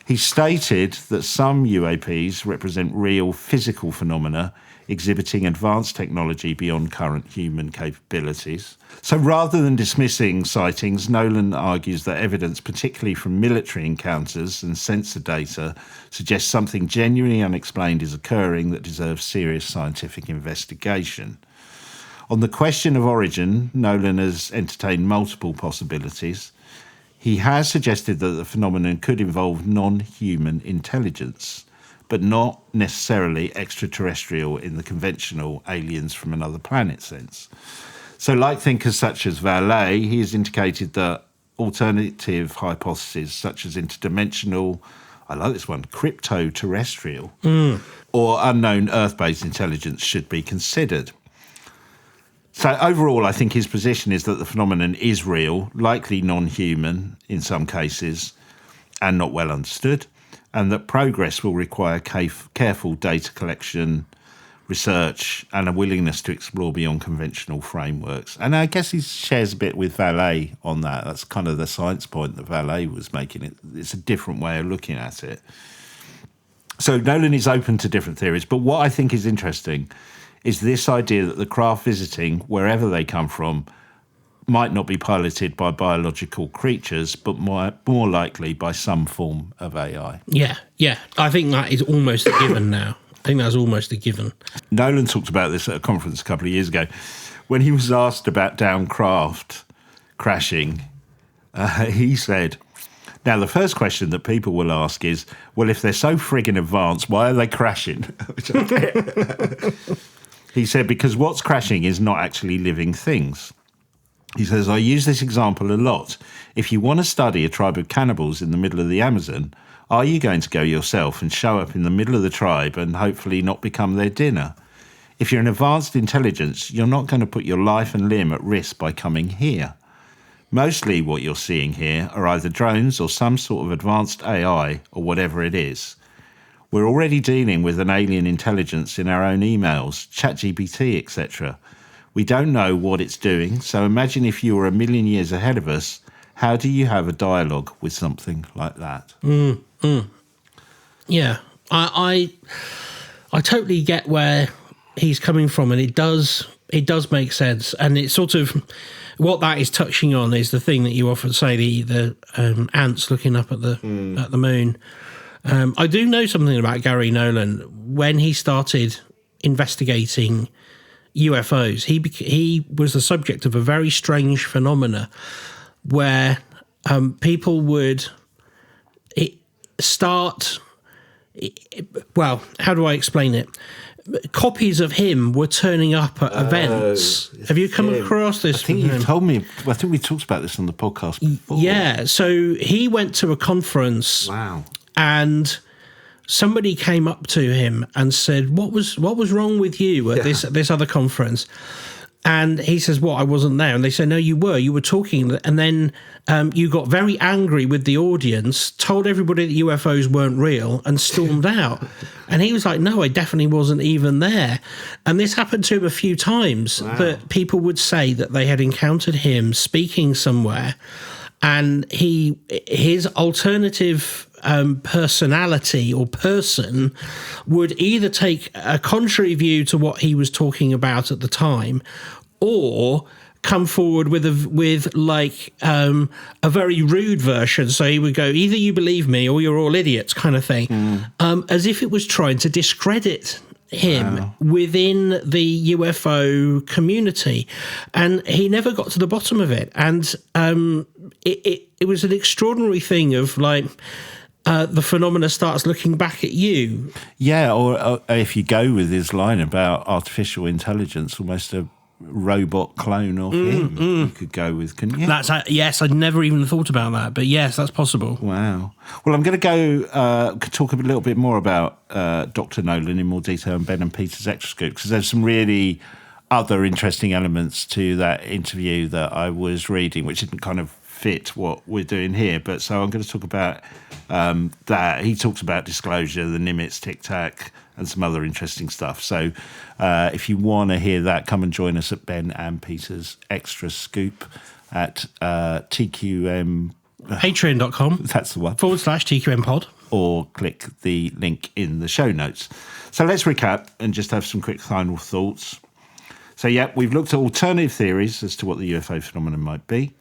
He stated that some UAPs represent real physical phenomena exhibiting advanced technology beyond current human capabilities. So rather than dismissing sightings, Nolan argues that evidence, particularly from military encounters and sensor data, suggests something genuinely unexplained is occurring that deserves serious scientific investigation. On the question of origin, Nolan has entertained multiple possibilities. He has suggested that the phenomenon could involve non-human intelligence, but not necessarily extraterrestrial in the conventional aliens from another planet sense. So like thinkers such as Vallée, he has indicated that alternative hypotheses such as interdimensional, I like this one, crypto-terrestrial, or unknown Earth-based intelligence should be considered. So overall, I think his position is that the phenomenon is real, likely non-human in some cases, and not well understood, and that progress will require careful data collection, research, and a willingness to explore beyond conventional frameworks. And I guess he shares a bit with Vallée on that. That's kind of the science point that Vallée was making. It's a different way of looking at it. So Nolan is open to different theories, but what I think is interesting is this idea that the craft visiting, wherever they come from, might not be piloted by biological creatures, but more likely by some form of AI. Yeah. I think that is almost a given now. I think that's almost a given. Nolan talked about this at a conference a couple of years ago. When he was asked about down craft crashing, he said, now the first question that people will ask is, well, if they're so friggin' advanced, why are they crashing? He said, because what's crashing is not actually living things. He says, I use this example a lot. If you want to study a tribe of cannibals in the middle of the Amazon, are you going to go yourself and show up in the middle of the tribe and hopefully not become their dinner? If you're an advanced intelligence, you're not going to put your life and limb at risk by coming here. Mostly what you're seeing here are either drones or some sort of advanced AI or whatever it is. We're already dealing with an alien intelligence in our own emails, ChatGPT, etc. We don't know what it's doing. So imagine if you were a million years ahead of us, how do you have a dialogue with something like that? Yeah, I totally get where he's coming from, and it does make sense. And it's sort of what that is touching on is the thing that you often say, the ants looking up at the moon. I do know something about Gary Nolan. When he started investigating UFOs, he was the subject of a very strange phenomena where people would start. Well, how do I explain it? Copies of him were turning up at events. Have you come across this? I think you've told me. I think we talked about this on the podcast before. Yeah. So he went to a conference. Wow. And somebody came up to him and said, "What was wrong with you at this other conference?" And he says, "Well, I wasn't there." And they say, "No, you were. You were talking." And then you got very angry with the audience, told everybody that UFOs weren't real, and stormed out. And he was like, "No, I definitely wasn't even there." And this happened to him a few times, that people would say that they had encountered him speaking somewhere, and his alternative personality or person would either take a contrary view to what he was talking about at the time, or come forward with a very rude version. So he would go, either you believe me or you're all idiots, kind of thing, as if it was trying to discredit him within the UFO community. And he never got to the bottom of it. And it was an extraordinary thing of like, the phenomena starts looking back at you. Yeah, or if you go with his line about artificial intelligence, almost a robot clone of him, you could go with, couldn't you? Yes, I'd never even thought about that, but yes, that's possible. Wow. Well, I'm going to go talk a little bit more about Dr. Nolan in more detail and Ben and Peter's Extra Scoop, because there's some really other interesting elements to that interview that I was reading, which didn't kind of fit what we're doing here. But so I'm going to talk about that. He talks about disclosure, the Nimitz Tic Tac, and some other interesting stuff. So if you want to hear that, come and join us at Ben and Peter's Extra Scoop at TQM. Patreon.com. That's the one. /TQM pod. Or click the link in the show notes. So let's recap and just have some quick final thoughts. So, yeah, we've looked at alternative theories as to what the UFO phenomenon might be.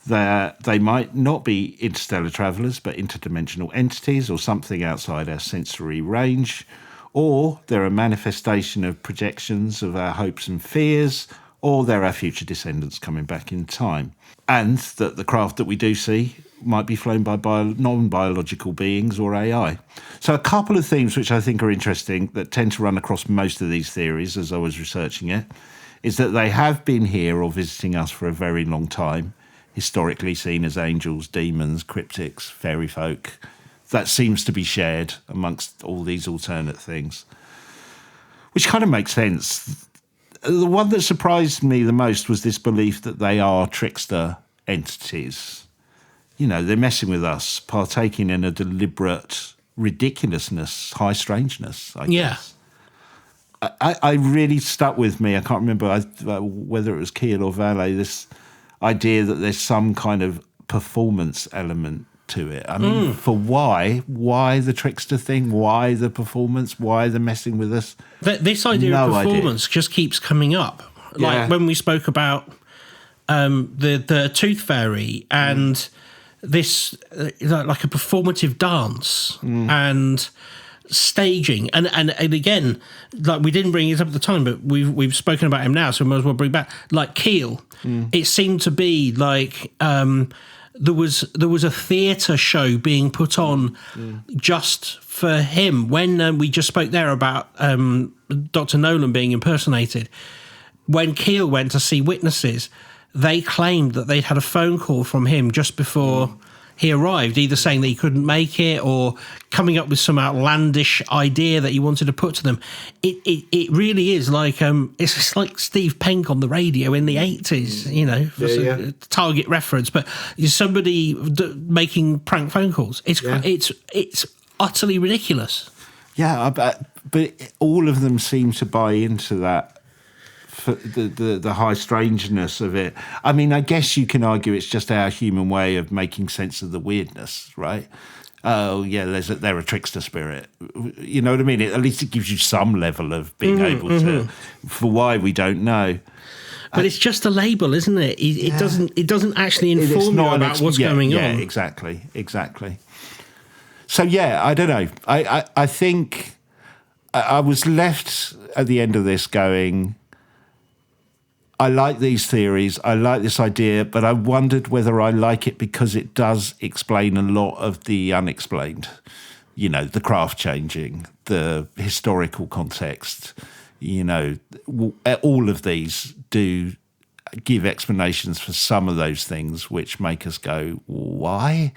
They might not be interstellar travellers, but interdimensional entities or something outside our sensory range, or they're a manifestation of projections of our hopes and fears, or they're our future descendants coming back in time. And that the craft that we do see might be flown by non-biological beings or AI. So a couple of themes which I think are interesting that tend to run across most of these theories as I was researching it, is that they have been here or visiting us for a very long time, historically seen as angels, demons, cryptics, fairy folk. That seems to be shared amongst all these alternate things, which kind of makes sense. The one that surprised me the most was this belief that they are trickster entities. You know, they're messing with us, partaking in a deliberate ridiculousness, high strangeness, I guess. I really stuck with me. I can't remember whether it was Keel or Vallée, this idea that there's some kind of performance element to it. I mean, for why the trickster thing? Why the performance? Why the messing with us? This idea of performance just keeps coming up. Like when we spoke about the Tooth Fairy and this, like a performative dance and staging, and again, like we didn't bring it up at the time, but we've spoken about him now, so we might as well bring back like Keel. It seemed to be like there was a theatre show being put on just for him. When we just spoke there about Dr. Nolan being impersonated, when Keel went to see witnesses, they claimed that they'd had a phone call from him just before he arrived, either saying that he couldn't make it or coming up with some outlandish idea that he wanted to put to them. It really is like it's just like Steve Penk on the radio in the 80s, you know, a target reference, but somebody making prank phone calls. It's utterly ridiculous. Yeah, but all of them seem to buy into that for the high strangeness of it. I mean, I guess you can argue it's just our human way of making sense of the weirdness, right? Oh, yeah, they're a trickster spirit. You know what I mean? At least it gives you some level of being able to, for why we don't know. But it's just a label, isn't it? It doesn't actually inform you about what's going on. Yeah, exactly. So, yeah, I don't know. I think I was left at the end of this going, I like these theories, I like this idea, but I wondered whether I like it because it does explain a lot of the unexplained. You know, the craft changing, the historical context, you know, all of these do give explanations for some of those things which make us go, why?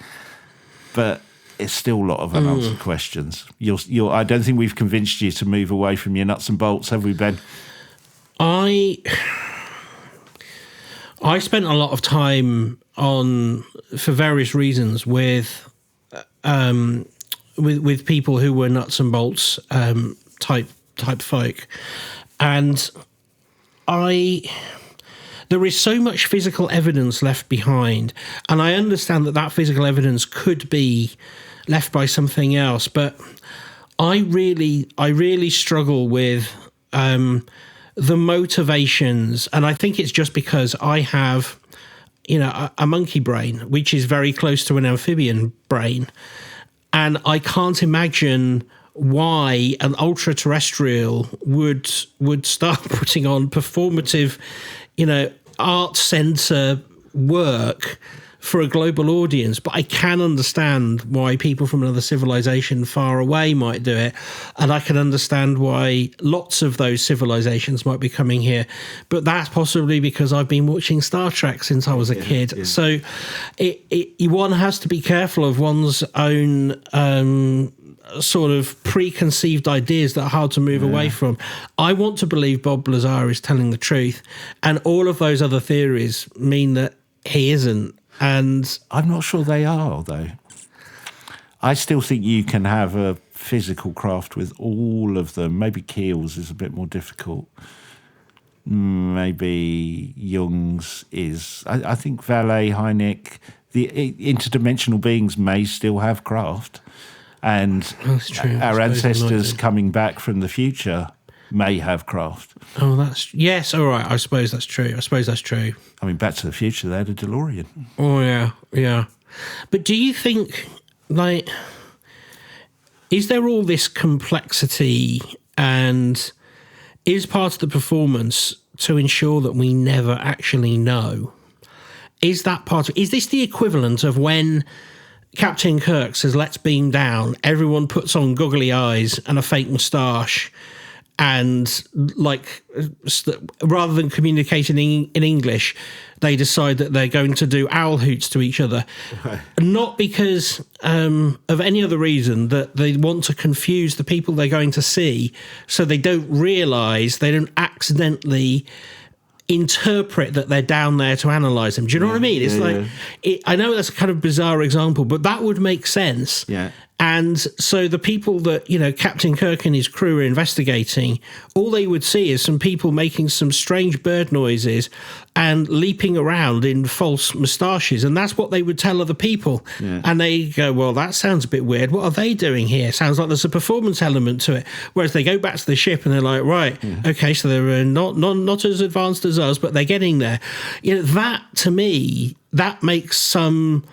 But it's still a lot of unanswered questions. I don't think we've convinced you to move away from your nuts and bolts, have we, Ben? I spent a lot of time for various reasons, with people who were nuts and bolts type folk, and there is so much physical evidence left behind, and I understand that physical evidence could be left by something else, but I really struggle with the motivations, and I think it's just because I have, you know, a monkey brain, which is very close to an amphibian brain, and I can't imagine why an ultra-terrestrial would start putting on performative, you know, art centre work for a global audience. But I can understand why people from another civilization far away might do it, and I can understand why lots of those civilizations might be coming here. But that's possibly because I've been watching Star Trek since I was a kid. Yeah. So one has to be careful of one's own sort of preconceived ideas that are hard to move away from. I want to believe Bob Lazar is telling the truth, and all of those other theories mean that he isn't. And I'm not sure they are, though. I still think you can have a physical craft with all of them. Maybe Keel's is a bit more difficult. Maybe Jung's is. I think Vallée, Hynek, the interdimensional beings may still have craft. And that's true. Our ancestors coming back from the future may have craft. Oh, yes, all right, I suppose that's true. I mean, Back to the Future, they had a DeLorean. Oh, yeah. But do you think, like, is there all this complexity, and is part of the performance to ensure that we never actually know? Is this the equivalent of when Captain Kirk says, let's beam down, everyone puts on goggly eyes and a fake moustache, and rather than communicating in English, they decide that they're going to do owl hoots to each other. Right. Not because of any other reason, that they want to confuse the people they're going to see, so they don't accidentally interpret that they're down there to analyze them. Do you know what I mean? It's I know that's a kind of bizarre example, but that would make sense. Yeah. And so the people that, you know, Captain Kirk and his crew are investigating, all they would see is some people making some strange bird noises and leaping around in false moustaches. And that's what they would tell other people. Yeah. And they go, well, that sounds a bit weird. What are they doing here? Sounds like there's a performance element to it. Whereas they go back to the ship and they're like, right, okay, so they're not as advanced as us, but they're getting there. You know, that, to me, that makes some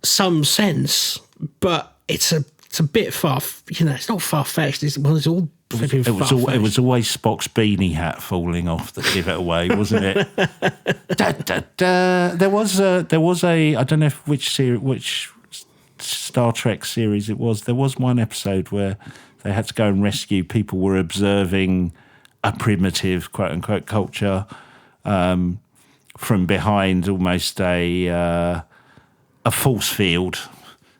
sense, but it's a bit far, you know, it's not far-fetched. It's all flipping far-fetched. It was always Spock's beanie hat falling off that gave it away, wasn't it? There was a I don't know which Star Trek series it was. There was one episode where they had to go and rescue people who were observing a primitive, quote-unquote, culture from behind almost a force field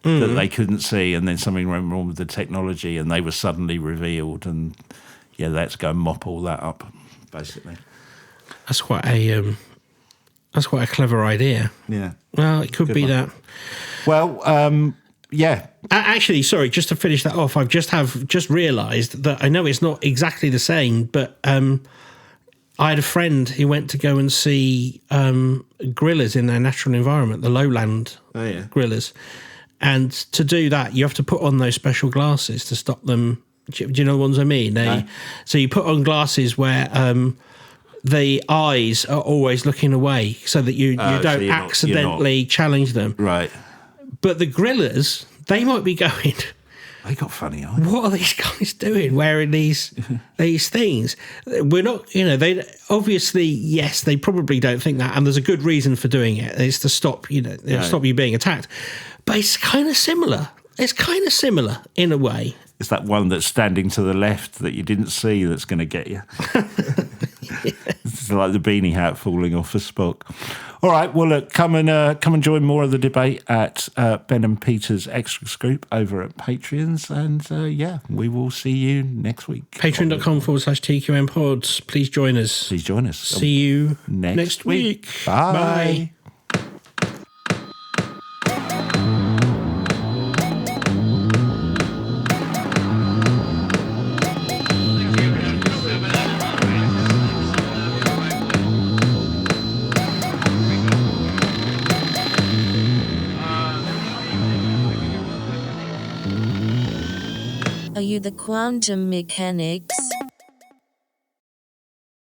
that they couldn't see, and then something went wrong with the technology and they were suddenly revealed, and they had to go and mop all that up, basically. That's quite a clever idea. Yeah. Well, it could be that. Well, yeah. Actually, sorry, just to finish that off, I've just realised that I know it's not exactly the same, but I had a friend who went to go and see gorillas in their natural environment, the lowland gorillas. And to do that, you have to put on those special glasses to stop them. Do you know the ones I mean? So you put on glasses where the eyes are always looking away so that you don't accidentally challenge them. Right. But the gorillas, they might be going... They got funny eyes. What are these guys doing wearing these things? We're not, they obviously, yes, they probably don't think that. And there's a good reason for doing it. It's to stop, stop you being attacked. But it's kind of similar. It's kind of similar in a way. It's that one that's standing to the left that you didn't see that's going to get you. It's like the beanie hat falling off a Spock. All right, well, look, come and join more of the debate at Ben and Peter's Extras group over at Patreons. And, we will see you next week. Patreon.com/TQM pods. Please join us. Please join us. See you next week. Bye. Are you the quantum mechanics?